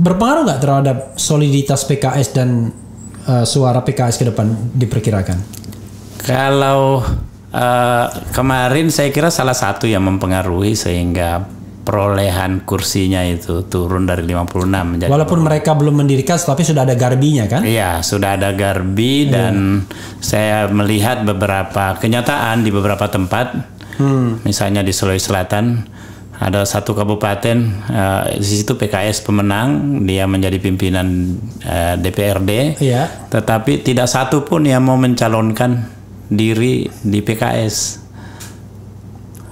berpengaruh nggak terhadap soliditas PKS dan suara PKS ke depan diperkirakan? Kalau kemarin saya kira salah satu yang mempengaruhi sehingga perolehan kursinya itu turun dari 56 menjadi. Walaupun mereka belum mendirikan, tapi sudah ada garbinya kan? Iya, sudah ada garbi dan saya melihat beberapa kenyataan di beberapa tempat, misalnya di Sulawesi Selatan ada satu kabupaten di situ PKS pemenang, dia menjadi pimpinan DPRD, tetapi tidak satu pun yang mau mencalonkan diri di PKS.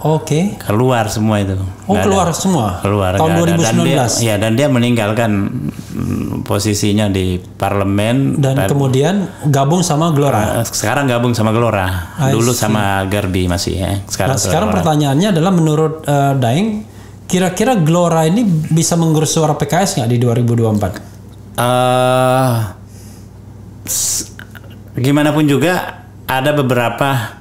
Oke. Keluar semua itu. Keluar semua. Keluar. Tahun 2019. Dan dia meninggalkan posisinya di parlemen dan kemudian gabung sama Gelora. Sekarang gabung sama Gelora. Dulu sama Garbi masih ya. Sekarang pertanyaannya adalah menurut Daeng, kira-kira Gelora ini bisa menggerus suara PKS nggak di 2024? Gimana pun juga ada beberapa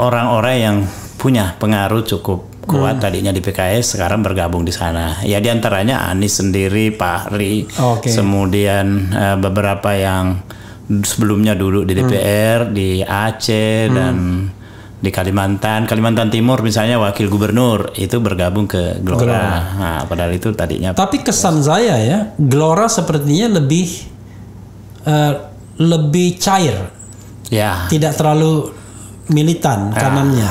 orang-orang yang punya pengaruh cukup kuat tadinya di PKS, sekarang bergabung di sana. Ya diantaranya Anies sendiri, Pak Ri, kemudian beberapa yang sebelumnya dulu di DPR, di Aceh dan di Kalimantan Timur misalnya wakil gubernur itu bergabung ke Gelora. Nah, padahal itu tadinya. Tapi kesan saya ya, Gelora sepertinya lebih cair. Ya. Tidak terlalu militan kanannya.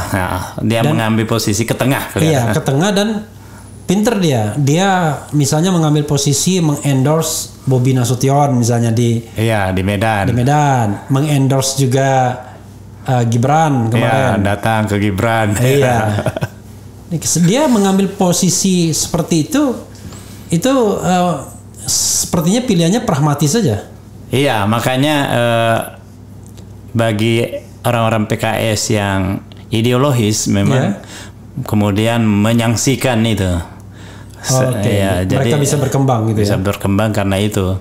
Dia mengambil posisi ke tengah. Iya, ke tengah dan pinter dia. Dia misalnya mengambil posisi mengendorse Bobi Nasution misalnya di Medan. Di Medan, mengendorse juga Gibran kemarin. Datang ke Gibran. Iya. Dia mengambil posisi seperti itu sepertinya pilihannya pragmatis saja. Iya, makanya bagi orang-orang PKS yang ideologis memang kemudian menyaksikan itu. Jadi mereka bisa berkembang gitu bisa berkembang karena itu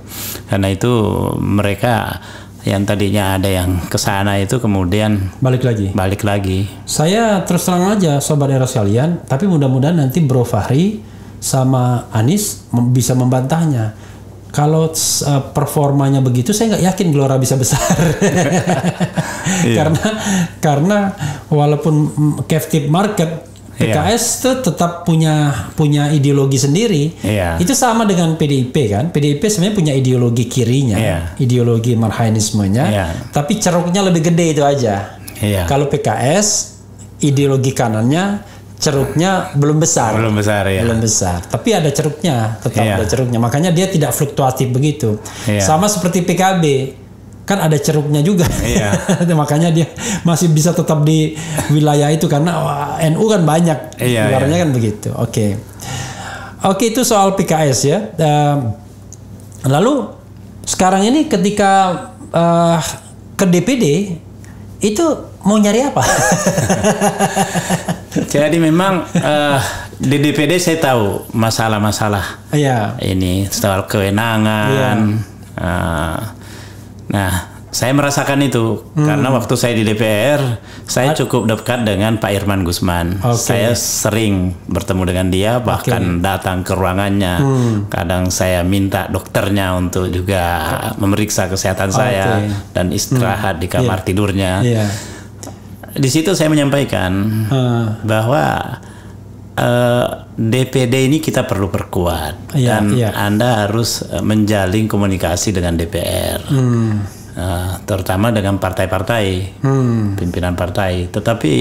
mereka yang tadinya ada yang ke sana itu kemudian balik lagi. Saya terus terang aja sobat era sekalian, tapi mudah-mudahan nanti Bro Fahri sama Anies bisa membantahnya. Kalau performanya begitu, saya nggak yakin Gelora bisa besar. karena walaupun captive market, PKS itu tetap punya ideologi sendiri. Itu sama dengan PDIP kan. PDIP sebenarnya punya ideologi kirinya, ideologi marhainismenya, tapi ceruknya lebih gede itu aja. Kalau PKS ideologi kanannya, ceruknya belum besar. Belum besar. Tapi ada ceruknya, tetap ada ceruknya. Makanya dia tidak fluktuatif begitu. Sama seperti PKB. Kan ada ceruknya juga. Makanya dia masih bisa tetap di wilayah itu karena NU kan banyak. Luarnya kan begitu. Oke, itu soal PKS ya. Lalu sekarang ini ketika ke DPD itu mau nyari apa? Jadi memang di DPD saya tahu masalah-masalah ini soal kewenangan. Nah, saya merasakan itu karena waktu saya di DPR saya cukup dekat dengan Pak Irman Gusman. Saya sering bertemu dengan dia, bahkan datang ke ruangannya. Kadang saya minta dokternya untuk juga memeriksa kesehatan saya dan istirahat di kamar tidurnya. Di situ saya menyampaikan bahwa DPD ini kita perlu perkuat dan Anda harus menjalin komunikasi dengan DPR, terutama dengan partai-partai, pimpinan partai. Tetapi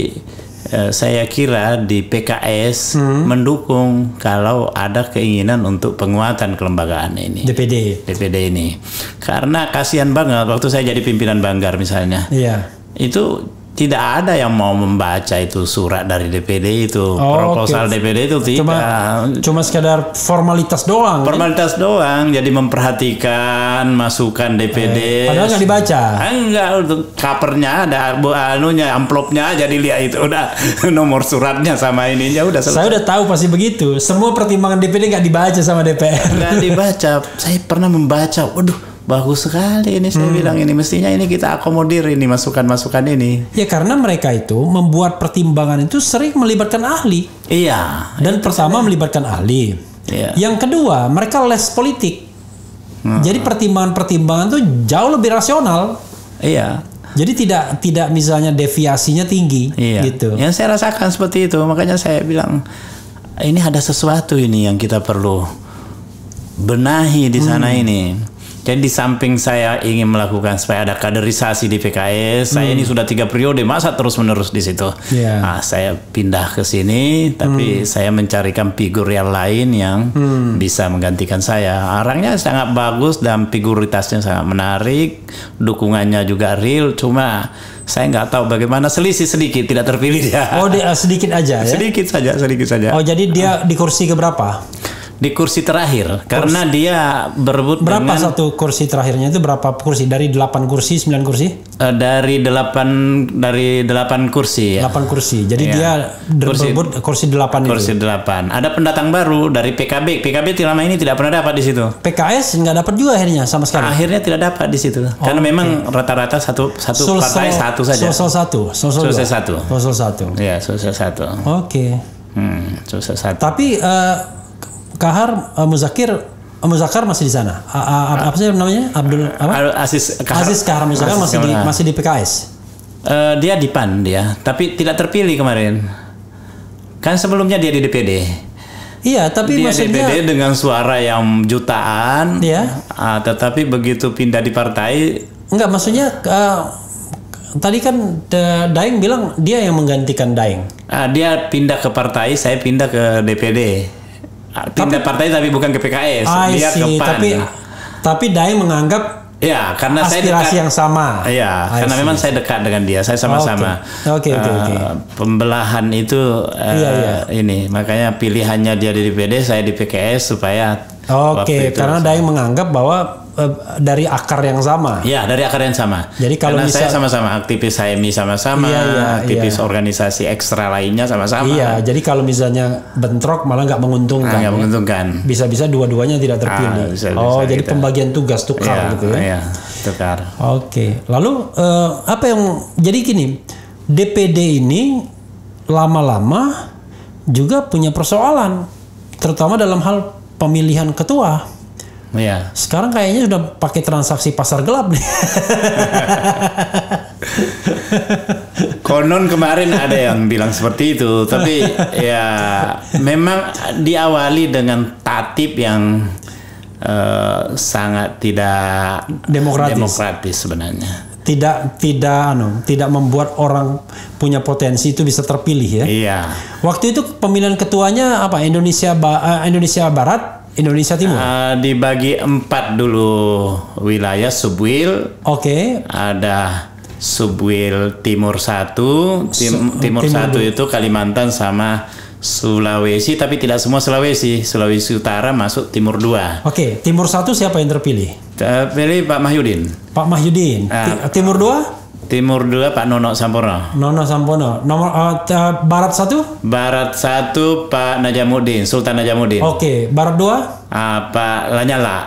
saya kira di PKS mendukung kalau ada keinginan untuk penguatan kelembagaan ini, DPD ini, karena kasihan banget waktu saya jadi pimpinan Banggar misalnya, itu tidak ada yang mau membaca itu surat dari DPD itu, proposal DPD itu tidak. Cuma sekedar formalitas doang. Formalitas doang, jadi memperhatikan masukan DPD. Padahal nggak dibaca. Enggak, covernya ada amplopnya aja dilihat itu udah nomor suratnya sama ininya udah selesai. Saya udah tahu pasti begitu. Semua pertimbangan DPD nggak dibaca sama DPR. Nggak dibaca. Saya pernah membaca. Waduh, bagus sekali ini, saya bilang ini mestinya ini kita akomodir ini masukan-masukan ini. Ya karena mereka itu membuat pertimbangan itu sering melibatkan ahli. Dan pertama melibatkan ahli. Yang kedua mereka less politik. Jadi pertimbangan-pertimbangan itu jauh lebih rasional. Jadi tidak misalnya deviasinya tinggi, Iya. gitu. Yang saya rasakan seperti itu, makanya saya bilang ini ada sesuatu ini yang kita perlu benahi di sana ini. Jadi di samping saya ingin melakukan supaya ada kaderisasi di PKS, saya ini sudah 3 periode, masa terus-menerus di situ. Iya. Nah, saya pindah ke sini, tapi saya mencarikan figur yang lain yang bisa menggantikan saya. Orangnya sangat bagus dan figuritasnya sangat menarik, dukungannya juga real, cuma saya nggak tahu bagaimana, selisih sedikit, tidak terpilih dia. Oh, sedikit aja ya? Sedikit saja. Oh, jadi dia di kursi keberapa? Di kursi terakhir, karena dia berebut Berapa dengan satu kursi terakhirnya itu, berapa kursi? Dari 8 kursi, 9 kursi? dari 8 kursi ya. 8 kursi. Jadi Iya. dia berebut kursi 8 Kursi itu. 8. Ada pendatang baru dari PKB. PKB selama ini tidak pernah dapat di situ. PKS nggak dapat juga akhirnya sama sekali. Akhirnya tidak dapat di situ. Karena memang rata-rata satu partai satu saja. Sulsel satu. Sulsel Sulsel satu. Sulsel satu. Ya, Sulsel satu. Oke. Sulsel satu. Tapi Kahar Muzakar masih di sana. Apa sih namanya? Abdul apa? Aziz Kahar Muzakar masih di PKS. Dia di PAN dia, tapi tidak terpilih kemarin. Kan sebelumnya dia di DPD. Iya, tapi Dia maksudnya DPD dengan suara yang jutaan. Iya. Tetapi begitu pindah di partai, enggak, maksudnya tadi kan Daeng bilang dia yang menggantikan Daeng. dia pindah ke partai, saya pindah ke DPD. Pindah partai tapi bukan ke PKS, dia ke PAN. Tapi Daeng menganggap ya, karena saya aspirasi dekat, yang sama. Iya, karena memang saya dekat dengan dia, saya sama-sama. Oke. Pembelahan itu Iya. ini, makanya pilihannya dia di DPD, saya di PKS supaya. Oke, karena Daeng menganggap bahwa dari akar yang sama. Ya, dari akar yang sama. Jadi kalau karena saya misal- sama-sama aktivis HMI sama-sama, aktivis organisasi ekstra lainnya sama-sama. Iya, jadi kalau misalnya bentrok malah nggak menguntungkan. Nggak menguntungkan. Bisa-bisa dua-duanya tidak terpilih. Bisa, jadi gitu. pembagian tugas tukar gitu ya. Iya, tukar. Oke, lalu apa yang jadi gini, DPD ini lama-lama juga punya persoalan, terutama dalam hal pemilihan ketua. Iya. Sekarang kayaknya sudah pakai transaksi pasar gelap nih. Konon kemarin ada yang bilang seperti itu, tapi ya memang diawali dengan tatip yang sangat tidak demokratis sebenarnya. Tidak membuat orang punya potensi itu bisa terpilih ya. Iya. Waktu itu pemilihan ketuanya apa? Indonesia Barat, Indonesia Timur. Dibagi 4 dulu wilayah subwil. Oke. Ada subwil Timur 1, Timur 1 itu Kalimantan sama Sulawesi, tapi tidak semua Sulawesi. Sulawesi Utara masuk Timur 2. Oke, Timur 1 siapa yang terpilih? Pilih Pak Mahyudin. Pak Mahyudin. Timur 2? Timur 2 Pak Nono Sampono. Nono Sampono. Barat 1? Barat 1 Pak Najamuddin, Sultan Najamuddin. Oke, Barat 2? Pak Lanyala.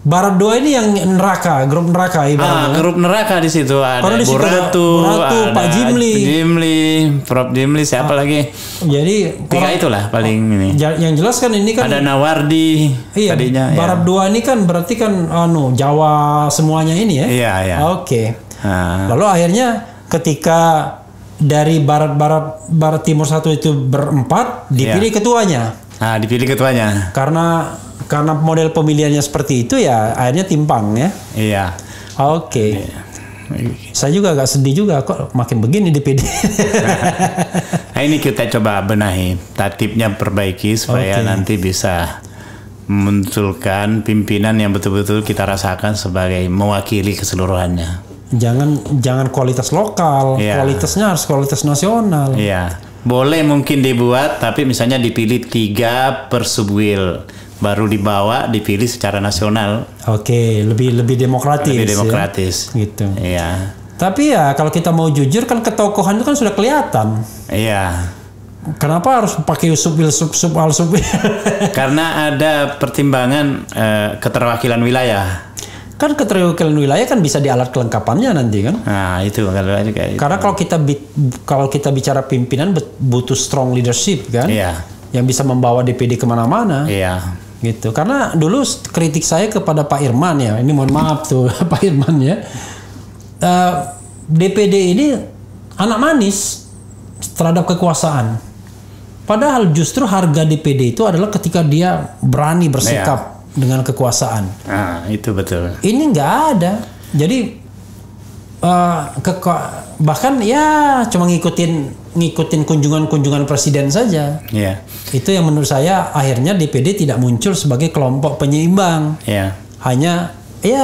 Barat 2 ini yang neraka, grup neraka ibaratnya. Grup neraka di situ ada di situ Bu Ratu, ada Pak Jimli, Prof Jimli, siapa lagi? Jadi 3 itulah paling ini. Yang jelas kan ini kan Ada Nawardi iya, tadinya. Barat 2 ini kan berarti kan Jawa semuanya ini ya. Iya. Oke. Lalu akhirnya ketika dari Barat Timur 1 itu berempat dipilih ketuanya. Dipilih ketuanya. Karena model pemilihannya seperti itu ya akhirnya timpang ya. Iya. Oke. Saya juga agak sedih juga kok makin begini DPD. Nah, ini kita coba benahi, tatipnya perbaiki supaya nanti bisa memunculkan pimpinan yang betul-betul kita rasakan sebagai mewakili keseluruhannya. Jangan kualitas lokal, kualitasnya harus kualitas nasional. Iya. Boleh mungkin dibuat, tapi misalnya dipilih 3 per subwil, baru dibawa dipilih secara nasional. Oke, lebih demokratis. Lebih demokratis. Ya? Gitu. Iya. Tapi ya kalau kita mau jujur kan ketokohan itu kan sudah kelihatan. Iya. Kenapa harus pakai subwil? Karena ada pertimbangan keterwakilan wilayah. Kan keterwakilan wilayah kan bisa di alat kelengkapannya nanti kan. Nah itu karena kalau kita bicara pimpinan butuh strong leadership kan. Iya. Yang bisa membawa DPD kemana-mana. Iya. Gitu. Karena dulu kritik saya kepada Pak Irman ya. Ini mohon maaf tuh Pak Irman ya. DPD ini anak manis terhadap kekuasaan. Padahal justru harga DPD itu adalah ketika dia berani bersikap dengan kekuasaan. Itu betul. Ini nggak ada. Jadi bahkan ya cuma ngikutin kunjungan-kunjungan presiden saja. Iya. Itu yang menurut saya akhirnya DPD tidak muncul sebagai kelompok penyeimbang. Iya. Hanya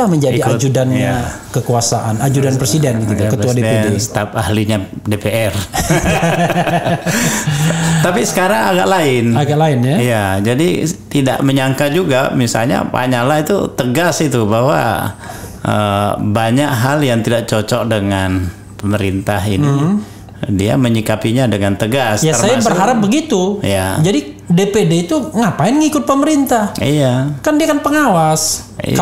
menjadi ajudannya kekuasaan, ajudan presiden gitu, ketua DPD. Staf ahlinya DPR. Tapi sekarang agak lain. Agak lain ya. Iya, jadi tidak menyangka juga, misalnya Pak Nyala itu tegas itu bahwa banyak hal yang tidak cocok dengan pemerintah ini. Dia menyikapinya dengan tegas. Ya, saya berharap begitu. Ya. Jadi DPD itu ngapain ngikut pemerintah? Iya. Kan dia kan pengawas. Iya.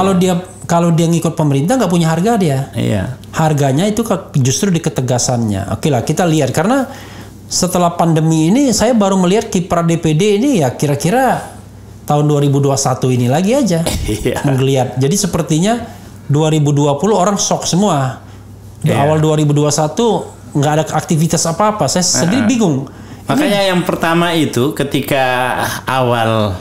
Kalau dia ngikut pemerintah nggak punya harga dia. Iya. Harganya itu justru di ketegasannya. Oke lah, kita lihat karena setelah pandemi ini saya baru melihat kiprah DPD ini ya kira-kira tahun 2021 ini lagi aja. Iya. Menggeliat. Jadi sepertinya 2020 orang shock semua. Di awal 2021 nggak ada aktivitas apa-apa. Saya sendiri bingung. Makanya yang pertama itu ketika awal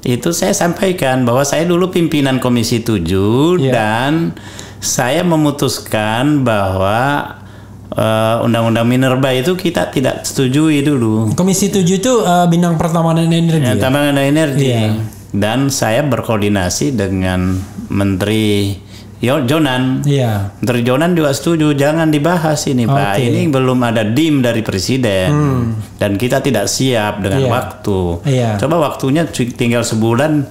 itu saya sampaikan bahwa saya dulu pimpinan Komisi 7 dan saya memutuskan bahwa Undang-Undang Minerba itu kita tidak setujui dulu. Komisi 7 itu bidang pertambangan dan energi. Pertambangan dan energi. Dan saya berkoordinasi dengan Menteri Jonan. Menteri Jonan juga setuju, jangan dibahas ini Pak. Ini belum ada DIM dari Presiden dan kita tidak siap dengan waktu. Coba waktunya tinggal sebulan,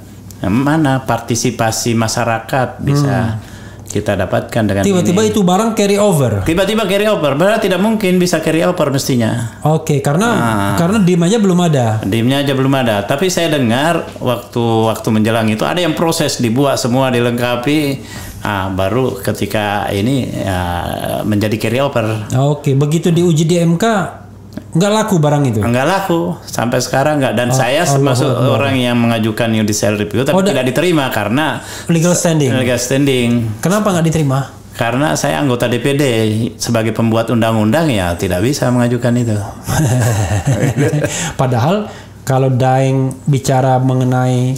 mana partisipasi masyarakat bisa kita dapatkan dengan tiba-tiba itu barang carry over. Tiba-tiba carry over, berarti tidak mungkin bisa carry over mestinya. Karena DIM aja belum ada. DIM-nya aja belum ada. Tapi saya dengar waktu menjelang itu ada yang proses dibuat semua dilengkapi. Baru ketika ini menjadi carry over. Begitu diuji di MK nggak laku barang itu. Nggak laku sampai sekarang nggak. Dan saya termasuk orang yang mengajukan judicial review tapi tidak diterima karena legal standing. Legal standing. Kenapa nggak diterima? Karena saya anggota DPD sebagai pembuat undang-undang ya tidak bisa mengajukan itu. Padahal kalau Daeng bicara mengenai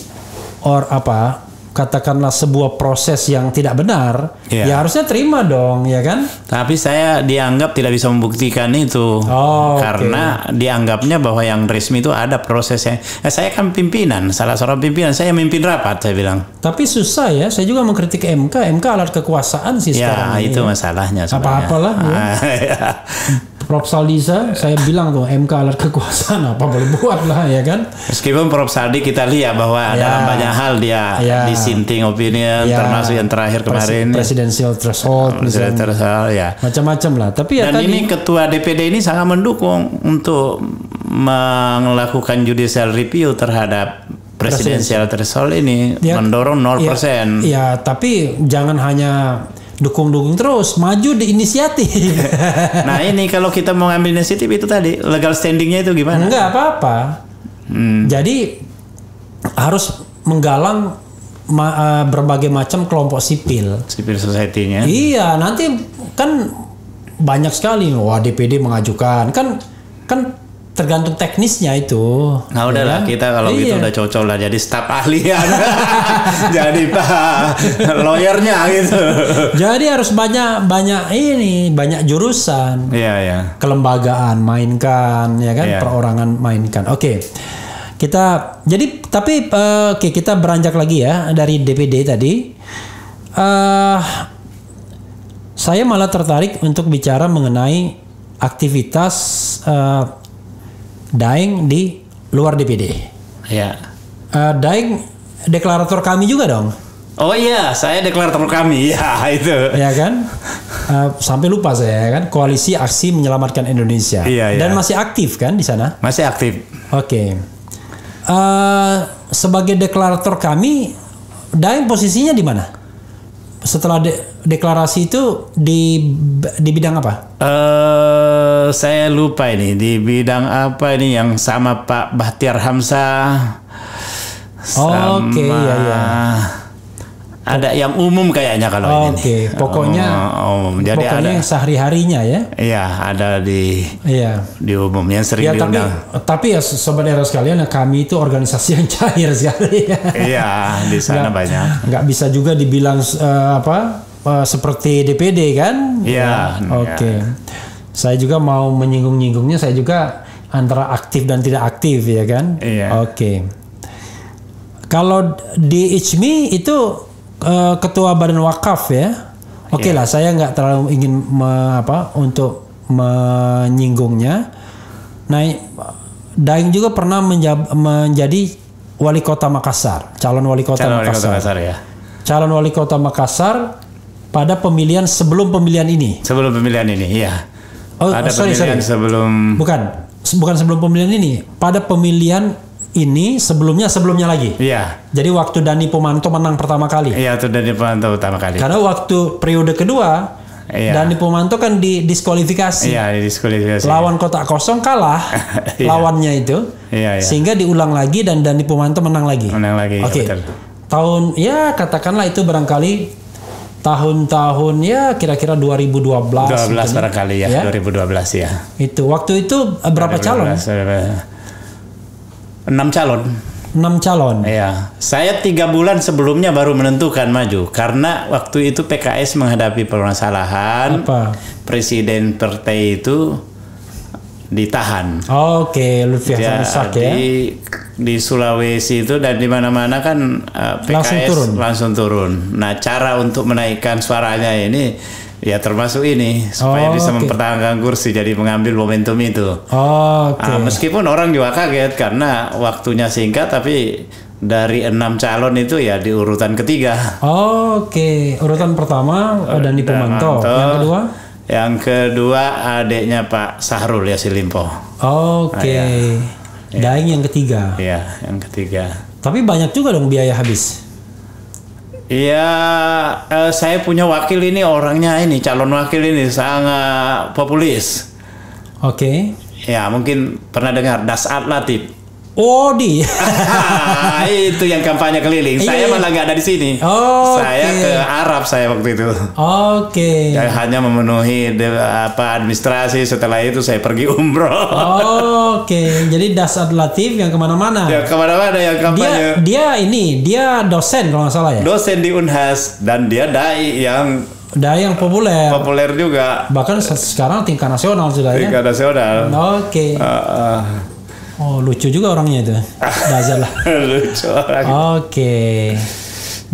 katakanlah sebuah proses yang tidak benar, ya harusnya terima dong, ya kan? Tapi saya dianggap tidak bisa membuktikan itu, karena dianggapnya bahwa yang resmi itu ada prosesnya. Saya kan pimpinan, salah seorang pimpinan, saya mimpin rapat, saya bilang. Tapi susah ya, saya juga mengkritik MK alat kekuasaan sih sekarang. Ya itu masalahnya. Apa-apalah. Prof. Saldiza, saya bilang tuh MK alat kekuasaan apa boleh buat lah, ya kan? Meskipun Prof. Saldi kita lihat bahwa dalam banyak hal dia dissenting opinion, termasuk yang terakhir kemarin presidential threshold, macam-macam lah. Tapi dan ini ketua DPD ini sangat mendukung untuk melakukan judicial review terhadap presidential threshold ini, mendorong 0%. Ya, tapi jangan hanya dukung-dukung terus, maju di inisiatif. Nah ini kalau kita mau ngambil inisiatif itu tadi, legal standingnya itu gimana? Enggak apa-apa. Jadi harus menggalang berbagai macam kelompok sipil. Civil society-nya. Iya, nanti kan banyak sekali. Wah, DPD mengajukan. Kan tergantung teknisnya itu. Nah udahlah, kita kalau gitu udah cocok lah jadi staf ahli jadi lawyernya gitu. Jadi harus banyak jurusan. Kelembagaan mainkan, ya kan, perorangan mainkan. Kita beranjak lagi ya dari DPD tadi. Saya malah tertarik untuk bicara mengenai aktivitas Daeng di luar DPD. Daeng deklarator kami juga dong. Oh iya, saya deklarator kami. Ya itu. Ya kan? Sampai lupa saya kan. Koalisi Aksi Menyelamatkan Indonesia. Dan masih aktif kan di sana? Masih aktif. Sebagai deklarator kami, Daeng posisinya di mana? Setelah deklarasi itu di bidang apa? Saya lupa ini di bidang apa ini yang sama Pak Bahtiar Hamzah. Ada yang umum kayaknya kalau ini. Oke, pokoknya jadi pokoknya ada yang sehari-harinya ya. Iya, ada di umum yang sering ya, diundang. Tapi ya sobat era sekalian, kami itu organisasi yang cair sekali. Iya, di sana banyak. Nggak bisa juga dibilang seperti DPD kan? Iya. Oke. Saya juga mau menyinggung-nyinggungnya, saya juga antara aktif dan tidak aktif ya kan? Iya. Oke. Kalau di ICMI itu ketua Badan Wakaf ya. Oke lah, saya nggak terlalu ingin untuk menyinggungnya. Nah, Daeng juga pernah menjadi wali kota Makassar, calon wali kota Makassar ya. Calon wali kota Makassar pada pemilihan sebelum pemilihan ini. Sebelum pemilihan ini, iya. Ada pemilihan sebelum. Bukan sebelum pemilihan ini. Pada pemilihan ini sebelumnya lagi. Iya. Jadi waktu Dani Pomanto menang pertama kali. Iya, itu Dani Pomanto pertama kali. Karena waktu periode kedua, Dani Pomanto kan didiskualifikasi. Iya, didiskualifikasi. Lawan kotak kosong kalah lawannya itu. Iya. Sehingga diulang lagi dan Dani Pomanto menang lagi. Oke. Tahun katakanlah itu barangkali tahun-tahun kira-kira 2012. 12 barangkali ya, 2012 ya. Itu waktu itu berapa 2012, calon? 6 calon. 6 calon. Iya. Saya 3 bulan sebelumnya baru menentukan maju karena waktu itu PKS menghadapi permasalahan. Apa? Presiden partai itu ditahan. Oke, Lutfi Hasan Ishak ya. Di Sulawesi itu dan di mana-mana kan PKS langsung turun. Nah, cara untuk menaikkan suaranya ini ya termasuk ini supaya bisa mempertahankan kursi, jadi mengambil momentum itu. Meskipun orang juga kaget karena waktunya singkat, tapi dari 6 calon itu ya di urutan ketiga. Urutan pertama Dani Pomanto. Yang kedua? Yang kedua adiknya Pak Sahrul Yassin Limpo. Daeng yang ketiga. Iya, yang ketiga. Tapi banyak juga dong biaya habis. Iya, saya punya wakil ini, orangnya ini, calon wakil ini sangat populis. Ya, mungkin pernah dengar Dasat Latif. Itu yang kampanye keliling. Saya malah nggak ada di sini. Saya ke Arab saya waktu itu. Saya hanya memenuhi administrasi. Setelah itu saya pergi umroh. Jadi Dasat Latif yang kemana-mana. Ya kemana-mana yang kampanye. Dia dosen kalau nggak salah ya. Dosen di Unhas dan dia dai yang populer. Populer juga. Bahkan sekarang tingkat nasional sudah ya. Tingkat nasional. Lucu juga orangnya itu. Dasar lah. Lucu orang.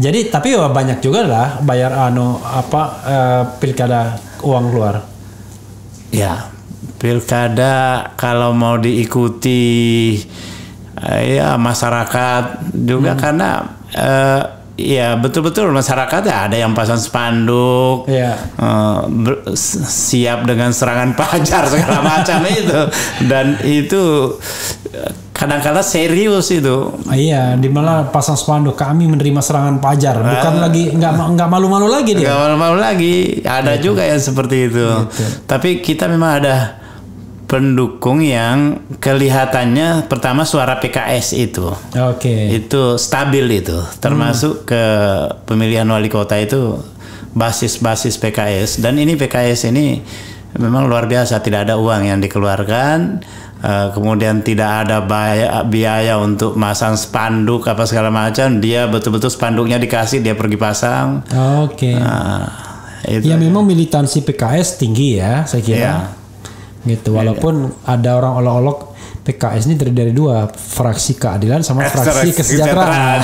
Jadi tapi banyak juga lah bayar pilkada uang keluar. Ya, pilkada kalau mau diikuti masyarakat juga karena ya betul-betul masyarakat ada yang pasang spanduk, siap dengan serangan pajar segala macam itu, dan itu kadang-kadang serius itu. Dimana pasang spanduk kami menerima serangan pajar, bukan lagi nggak malu-malu lagi dia. Nggak malu-malu lagi, ada juga yang seperti itu. Tapi kita memang ada pendukung yang kelihatannya pertama suara PKS itu. Itu stabil itu. Termasuk ke pemilihan wali kota itu basis-basis PKS, dan ini PKS ini memang luar biasa, tidak ada uang yang dikeluarkan. Kemudian tidak ada biaya untuk masang spanduk apa segala macam. Dia betul-betul spanduknya dikasih, dia pergi pasang. Ya memang militansi PKS tinggi ya, saya kira. Gitu, walaupun ada orang olok-olok PKS ini terdiri dari 2, fraksi keadilan sama fraksi kesejahteraan.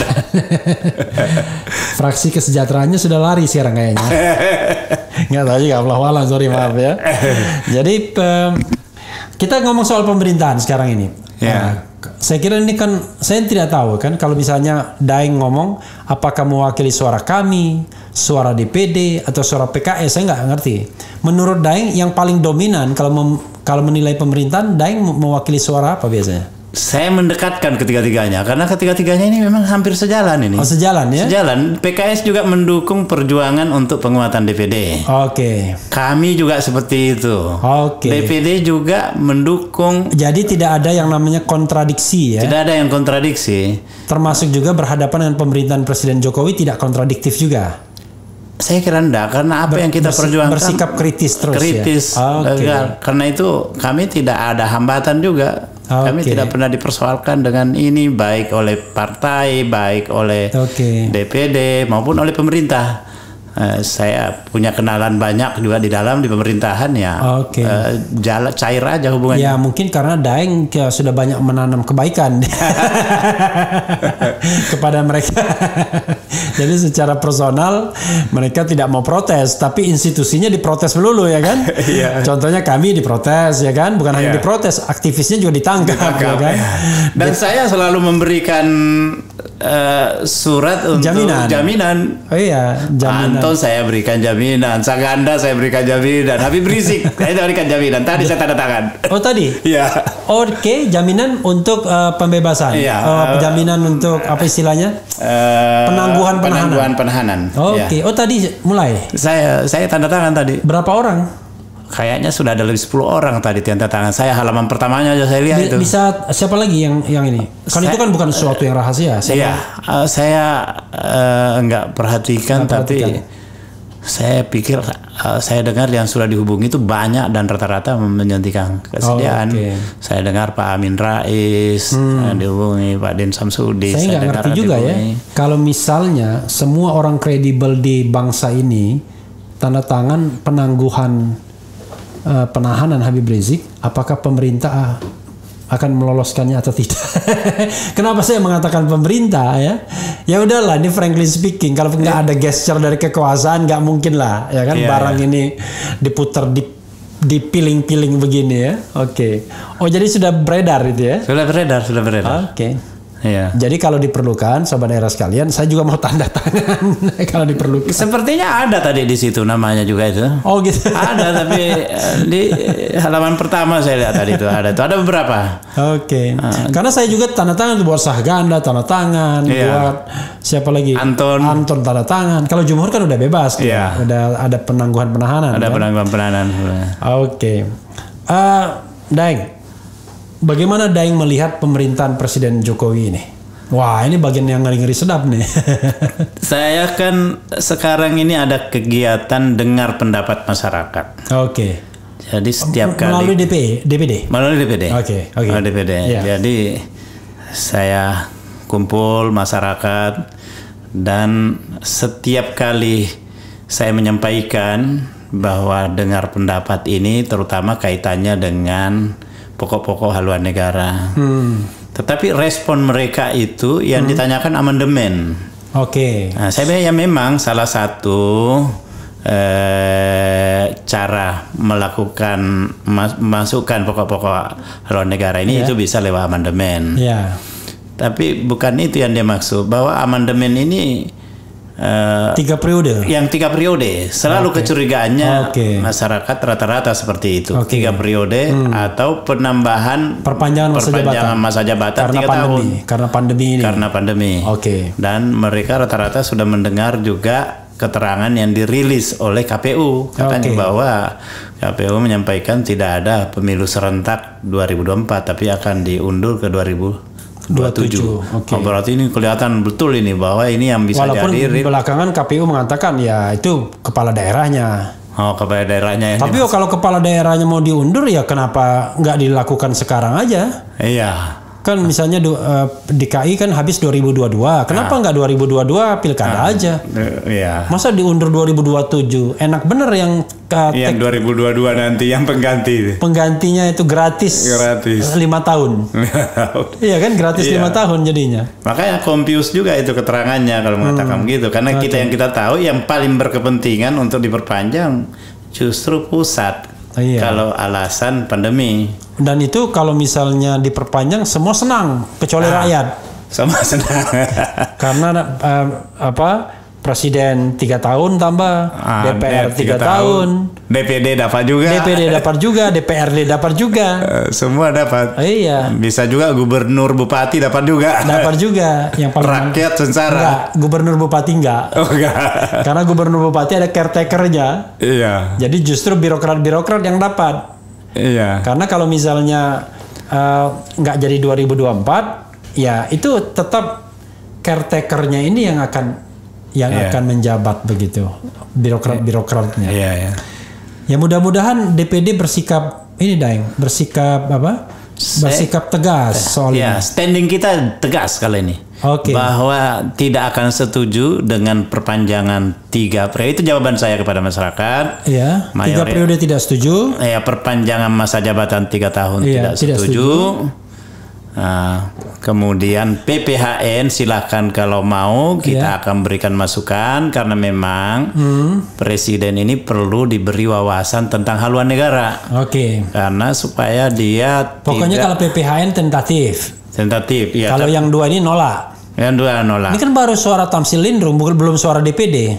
Fraksi kesejahteraannya sudah lari sekarang kayaknya. Nggak tahu juga, Allah walang, sorry, maaf ya. Jadi kita ngomong soal pemerintahan sekarang ini. Saya kira ini kan, saya tidak tahu kan kalau misalnya Daeng ngomong apakah mewakili suara kami, suara DPD atau suara PKS, saya nggak ngerti. Menurut Daeng yang paling dominan kalau menilai pemerintahan, Daeng mewakili suara apa biasanya? Saya mendekatkan ketiga-tiganya karena ketiga-tiganya ini memang hampir sejalan ini. Oh, sejalan ya? Sejalan. PKS juga mendukung perjuangan untuk penguatan DPD. Oke. Kami juga seperti itu. Oke. DPD juga mendukung. Jadi tidak ada yang namanya kontradiksi ya? Tidak ada yang kontradiksi. Termasuk juga berhadapan dengan pemerintahan Presiden Jokowi tidak kontradiktif juga? Saya kira enggak, karena apa yang kita perjuangkan bersikap kritis terus kritis, ya? Karena itu kami tidak ada hambatan juga. Kami tidak pernah dipersoalkan dengan ini, baik oleh partai, baik oleh DPD maupun oleh pemerintah. Saya punya kenalan banyak juga di pemerintahan ya. Jalan cair aja hubungannya. Ya mungkin karena Daeng sudah banyak menanam kebaikan kepada mereka. Jadi secara personal mereka tidak mau protes, tapi institusinya diprotes melulu ya kan. Contohnya kami diprotes ya kan, bukan hanya diprotes, aktivisnya juga ditangkap ya kan. Dan saya selalu memberikan surat untuk jaminan. Oh iya, jaminan. Anton saya berikan jaminan, Saganda saya berikan jaminan, Habib Rizik saya berikan jaminan. Tadi saya tanda tangan. Oh tadi? Iya. Oke, jaminan untuk pembebasan. Jaminan untuk apa istilahnya? Penangguhan penahanan. Oke. Oh tadi mulai. Saya tanda tangan tadi. Berapa orang? Kayaknya sudah ada lebih 10 orang tadi tanda tangan. Saya halaman pertamanya aja saya lihat itu. Bisa siapa lagi yang ini? Kan itu kan bukan sesuatu yang rahasia. Saya enggak perhatikan, tapi saya pikir saya dengar yang sudah dihubungi itu banyak dan rata-rata menyuntikkan kesediaan. Saya dengar Pak Amin Rais dihubungi, Pak Din Samsudi. Saya nggak ngerti juga ya. Kalau misalnya semua orang kredibel di bangsa ini tanda tangan penangguhan penahanan Habib Rizik, apakah pemerintah akan meloloskannya atau tidak? Kenapa saya mengatakan pemerintah ya? Ya udahlah, ini frankly speaking, kalau nggak ada gesture dari kekuasaan nggak mungkin lah, ya kan? Barang ini diputar dipiling-piling begini ya. Oh jadi sudah beredar itu ya? Sudah beredar. Iya. Jadi kalau diperlukan, sobat daerah sekalian, saya juga mau tanda tangan kalau diperlukan. Sepertinya ada tadi di situ namanya juga itu. Oh gitu. Ada, tapi di halaman pertama saya lihat tadi itu ada. Itu ada beberapa. Karena saya juga tanda tangan buat Saganda, tanda tangan buat siapa lagi? Anton tanda tangan. Kalau Jumhur kan udah bebas, udah ada penangguhan penahanan. Ada penangguhan penahanan. Daeng. Bagaimana Daeng melihat pemerintahan Presiden Jokowi ini? Wah, ini bagian yang ngeri-ngeri sedap nih. Saya kan sekarang ini ada kegiatan dengar pendapat masyarakat. Jadi setiap kali melalui DPD. Melalui DPD. Melalui DPD. Jadi saya kumpul masyarakat dan setiap kali saya menyampaikan bahwa dengar pendapat ini terutama kaitannya dengan pokok-pokok haluan negara. Tetapi respon mereka itu yang ditanyakan amandemen. Nah, saya pikir ya memang salah satu cara melakukan masukkan pokok-pokok haluan negara ini itu bisa lewat amandemen. Tapi bukan itu yang dia maksud, bahwa amandemen ini 3 periode. Yang 3 periode. Selalu kecurigaannya masyarakat rata-rata seperti itu. 3 periode atau perpanjangan masa jabatan 3 tahun. Karena pandemi ini. Karena pandemi. Dan mereka rata-rata sudah mendengar juga keterangan yang dirilis oleh KPU. Katanya bahwa KPU menyampaikan tidak ada pemilu serentak 2024, tapi akan diundur ke 2027. Berarti ini kelihatan betul ini bahwa ini yang bisa walaupun jadi. Walaupun belakangan KPU mengatakan ya itu kepala daerahnya. Kepala daerahnya. Tapi kalau kepala daerahnya mau diundur ya kenapa nggak dilakukan sekarang aja? Iya. Kan misalnya DKI kan habis 2022. Kenapa nggak 2022 pilkada aja? Iya. Masa diundur 2027? Enak bener yang 2022 nanti yang pengganti. Penggantinya itu gratis. 5 tahun. Iya kan gratis 5 tahun jadinya. Makanya confuse juga itu keterangannya kalau mengatakan begitu. Karena yang kita tahu yang paling berkepentingan untuk diperpanjang justru pusat. Kalau alasan pandemi. Dan itu kalau misalnya diperpanjang semua senang kecuali rakyat. Semua senang. Karena Presiden 3 tahun tambah, DPR 3 tahun, DPD dapat juga, DPRD dapat juga. Semua dapat. Iya. Bisa juga gubernur bupati dapat juga. Dapat juga. Yang paling rakyat sengsara. Enggak, gubernur bupati enggak. Oh, enggak. Karena gubernur bupati ada caretakernya. Iya. Jadi justru birokrat-birokrat yang dapat. Iya. Karena kalau misalnya nggak jadi 2024, ya itu tetap caretakernya ini yang akan menjabat begitu, birokrat-birokratnya. Iya, iya. Ya mudah-mudahan DPD bersikap bersikap tegas soal ini. Standing kita tegas kali ini. Oke. Bahwa tidak akan setuju dengan perpanjangan 3 periode. Itu jawaban saya kepada masyarakat. Iya. 3 periode tidak setuju. Ya, perpanjangan masa jabatan 3 tahun tidak setuju. Kemudian PPHN silakan kalau mau kita akan berikan masukan karena memang presiden ini perlu diberi wawasan tentang haluan negara. Oke. Karena supaya dia pokoknya kalau PPHN tentatif. Ya. Kalau yang 2 ini nolak. Yang 2 nolak. Ini kan baru suara Tamsil Lindrum, belum suara DPD.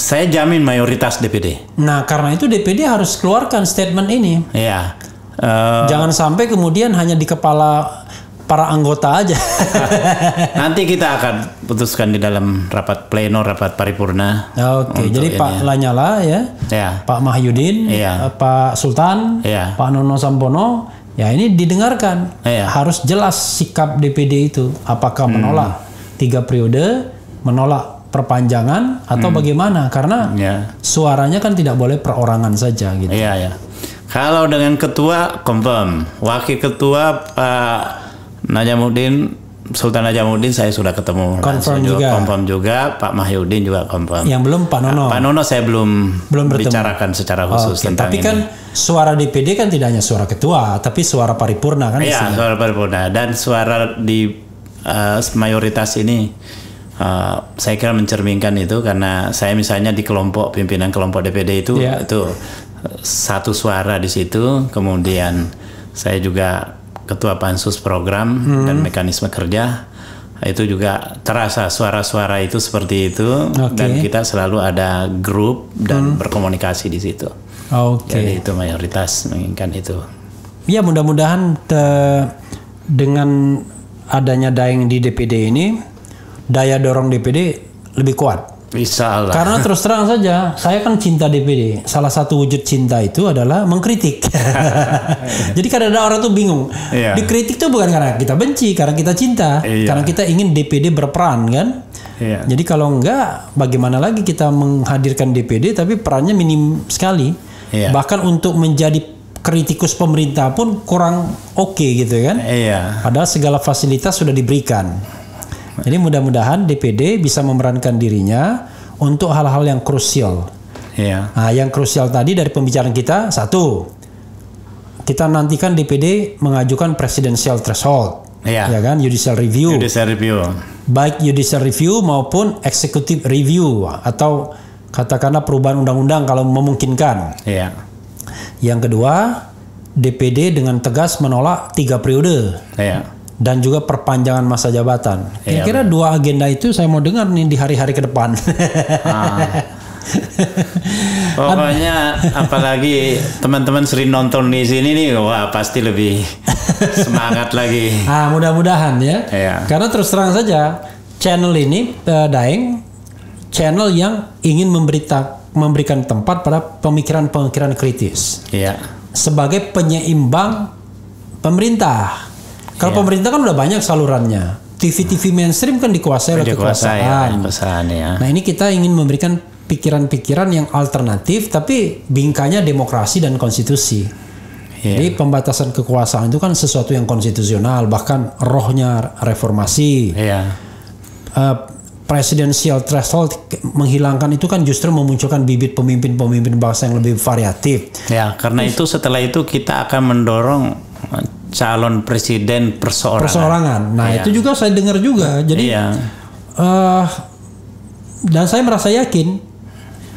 Saya jamin mayoritas DPD. Nah, karena itu DPD harus keluarkan statement ini. Iya. Jangan sampai kemudian hanya di kepala para anggota aja. Nanti kita akan putuskan di dalam rapat pleno, rapat paripurna. Oke, jadi Pak Lanyala Pak Mahyudin, Pak Sultan, Pak Nono Sampono, ya ini didengarkan. Harus jelas sikap DPD itu. Apakah menolak 3 periode, menolak perpanjangan atau bagaimana? Karena suaranya kan tidak boleh perorangan saja gitu. Iya. Kalau dengan ketua confirm, wakil ketua Pak Sultan Najamuddin saya sudah ketemu. Confirm juga. Pak Mahyudin juga confirm. Yang belum Pak Nono. Pak Nono saya belum bicarakan secara khusus tentang tapi ini. Kan suara DPD kan tidak hanya suara ketua, tapi suara paripurna kan? Iya, suara paripurna dan suara di mayoritas ini saya kira mencerminkan itu karena saya misalnya di pimpinan kelompok DPD itu satu suara di situ, kemudian saya juga ketua pansus program dan mekanisme kerja, itu juga terasa suara-suara itu seperti itu. Dan kita selalu ada grup dan berkomunikasi di situ. Jadi itu mayoritas menginginkan itu. Ya mudah-mudahan dengan adanya Daeng di DPD ini daya dorong DPD lebih kuat. Bisa lah. Karena terus terang saja, saya kan cinta DPD. Salah satu wujud cinta itu adalah mengkritik. Jadi kadang-kadang orang tuh bingung. Dikritik tuh bukan karena kita benci, karena kita cinta. Karena kita ingin DPD berperan kan. Jadi kalau enggak, bagaimana lagi kita menghadirkan DPD tapi perannya minim sekali. Bahkan untuk menjadi kritikus pemerintah pun kurang oke gitu kan. Padahal segala fasilitas sudah diberikan. Jadi mudah-mudahan DPD bisa memerankan dirinya untuk hal-hal yang krusial. Nah, yang krusial tadi dari pembicaraan kita, satu, kita nantikan DPD mengajukan presidential threshold, ya kan, judicial review. Baik judicial review maupun executive review atau katakanlah perubahan undang-undang kalau memungkinkan. Yang kedua, DPD dengan tegas menolak 3 periode. Dan juga perpanjangan masa jabatan. Kira-kira 2 agenda itu saya mau dengar nih di hari-hari ke depan. Pokoknya apalagi teman-teman sering nonton di sini nih, wah pasti lebih semangat lagi. Mudah-mudahan ya. Karena terus terang saja channel ini Daeng channel yang ingin memberikan tempat pada pemikiran-pemikiran kritis. Sebagai penyeimbang pemerintah. Kalau pemerintah kan udah banyak salurannya. TV-TV mainstream kan dikuasai oleh kekuasaan. Nah ini kita ingin memberikan pikiran-pikiran yang alternatif, tapi bingkanya demokrasi dan konstitusi. Jadi pembatasan kekuasaan itu kan sesuatu yang konstitusional, bahkan rohnya reformasi. Presidential threshold menghilangkan itu kan justru memunculkan bibit pemimpin-pemimpin bangsa yang lebih variatif. Karena itu setelah itu kita akan mendorong calon presiden perseorangan. Nah itu juga saya dengar juga. Jadi dan saya merasa yakin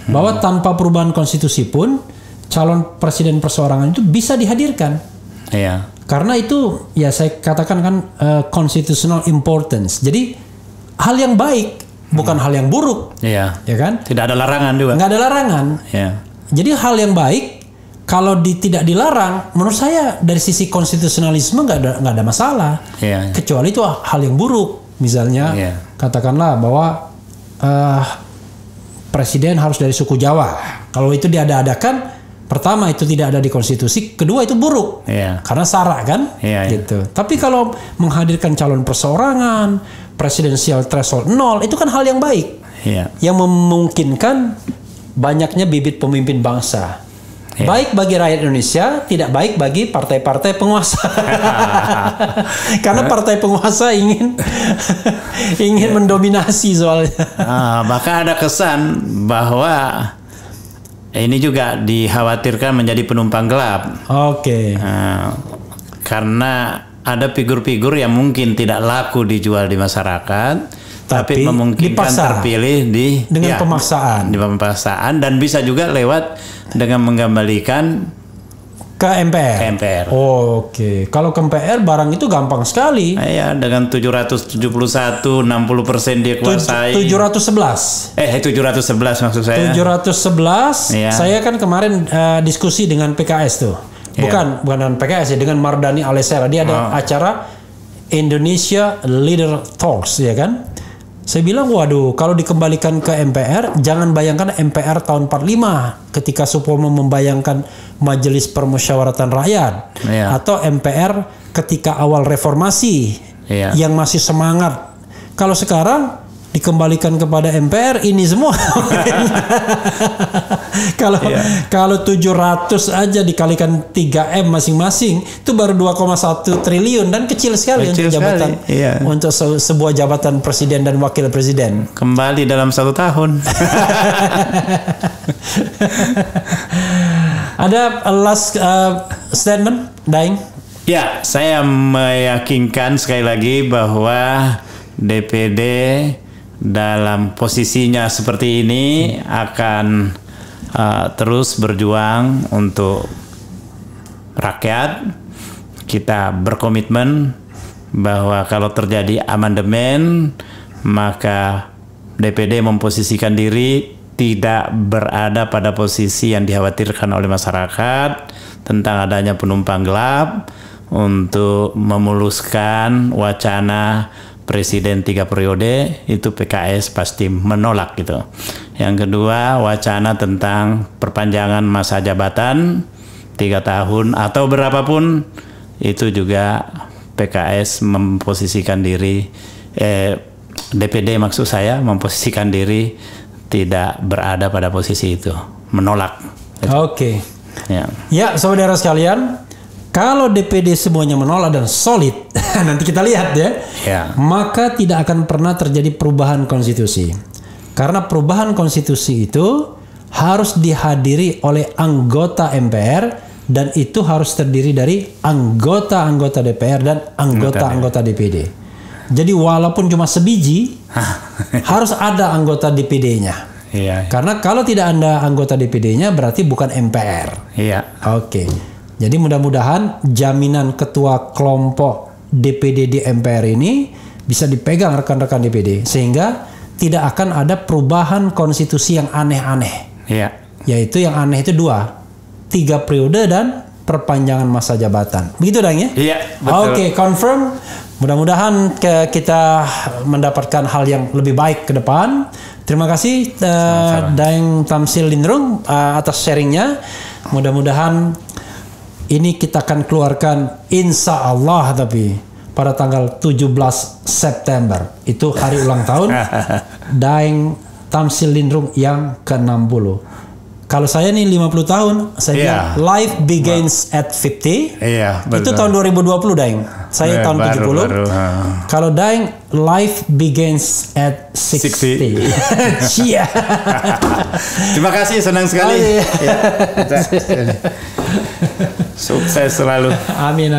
bahwa tanpa perubahan konstitusi pun calon presiden perseorangan itu bisa dihadirkan. Karena itu ya saya katakan kan constitutional importance. Jadi hal yang baik bukan hal yang buruk. Iya. Ya kan? Tidak ada larangan juga. Nggak ada larangan. Iya. Jadi hal yang baik kalau tidak dilarang, menurut saya dari sisi konstitusionalisme nggak ada masalah. Iya. Kecuali itu hal yang buruk. Misalnya katakanlah bahwa presiden harus dari suku Jawa. Kalau itu diada-adakan, pertama itu tidak ada di konstitusi, kedua itu buruk. Karena sara kan? Gitu. Tapi kalau menghadirkan calon perseorangan, presidensial threshold 0, itu kan hal yang baik. Yang memungkinkan banyaknya bibit pemimpin bangsa. Baik bagi rakyat Indonesia, tidak baik bagi partai-partai penguasa. Karena partai penguasa ingin mendominasi soalnya. Bahkan ada kesan bahwa ini juga dikhawatirkan menjadi penumpang gelap. Karena ada figur-figur yang mungkin tidak laku dijual di masyarakat, tapi memungkinkan terpilih dengan pemaksaan dan bisa juga lewat dengan mengembalikan ke MPR. Kalau ke MPR barang itu gampang sekali. Dengan 771 60% dia kuasai. 711 maksud saya. 711. Saya kan kemarin diskusi dengan PKS tuh. Bukan dengan PKS ya, dengan Mardhani Alisera. Dia ada acara Indonesia Leader Talks, ya kan? Saya bilang, waduh, kalau dikembalikan ke MPR, jangan bayangkan MPR tahun 45 ketika Supomo membayangkan Majelis Permusyawaratan Rakyat, atau MPR ketika awal reformasi yang masih semangat. Kalau sekarang dikembalikan kepada MPR ini semua. Kalau 700 aja dikalikan 3M masing-masing, itu baru 2,1 triliun dan kecil sekali untuk jabatan untuk sebuah jabatan presiden dan wakil presiden. Kembali dalam 1 tahun. Ada last statement, Daeng? Ya, saya meyakinkan sekali lagi bahwa DPD dalam posisinya seperti ini akan terus berjuang untuk rakyat. Kita berkomitmen bahwa kalau terjadi amandemen, maka DPD memposisikan diri tidak berada pada posisi yang dikhawatirkan oleh masyarakat tentang adanya penumpang gelap, untuk memuluskan wacana presiden 3 periode. Itu PKS pasti menolak gitu. Yang kedua, wacana tentang perpanjangan masa jabatan 3 tahun atau berapapun, itu juga PKS memposisikan diri, DPD maksud saya, memposisikan diri tidak berada pada posisi itu, menolak. Ya, saudara sekalian, kalau DPD semuanya menolak dan solid, nanti kita lihat ya, maka tidak akan pernah terjadi perubahan konstitusi. Karena perubahan konstitusi itu harus dihadiri oleh anggota MPR, dan itu harus terdiri dari anggota-anggota DPR dan anggota-anggota DPD. Jadi walaupun cuma sebiji, harus ada anggota DPD-nya. Karena kalau tidak ada anggota DPD-nya, berarti bukan MPR. Jadi mudah-mudahan jaminan ketua kelompok DPD di MPR ini bisa dipegang rekan-rekan DPD, sehingga tidak akan ada perubahan konstitusi yang aneh-aneh. Yaitu yang aneh itu 2, 3 periode dan perpanjangan masa jabatan. Begitu Dang ya? Betul. Confirm. Mudah-mudahan kita mendapatkan hal yang lebih baik ke depan. Terima kasih Daeng Tamsil Lindrung atas sharingnya. Mudah-mudahan ini kita akan keluarkan insya Allah, tapi pada tanggal 17 September. Itu hari ulang tahun Daeng Tamsil Lindrung yang ke-60. Kalau saya nih 50 tahun, saya bilang life begins at 50. Itu tahun 2020 Daeng. Saya tahun 70. Kalau Daeng, life begins at 60. Terima kasih, senang sekali. Sukses selalu. Amin.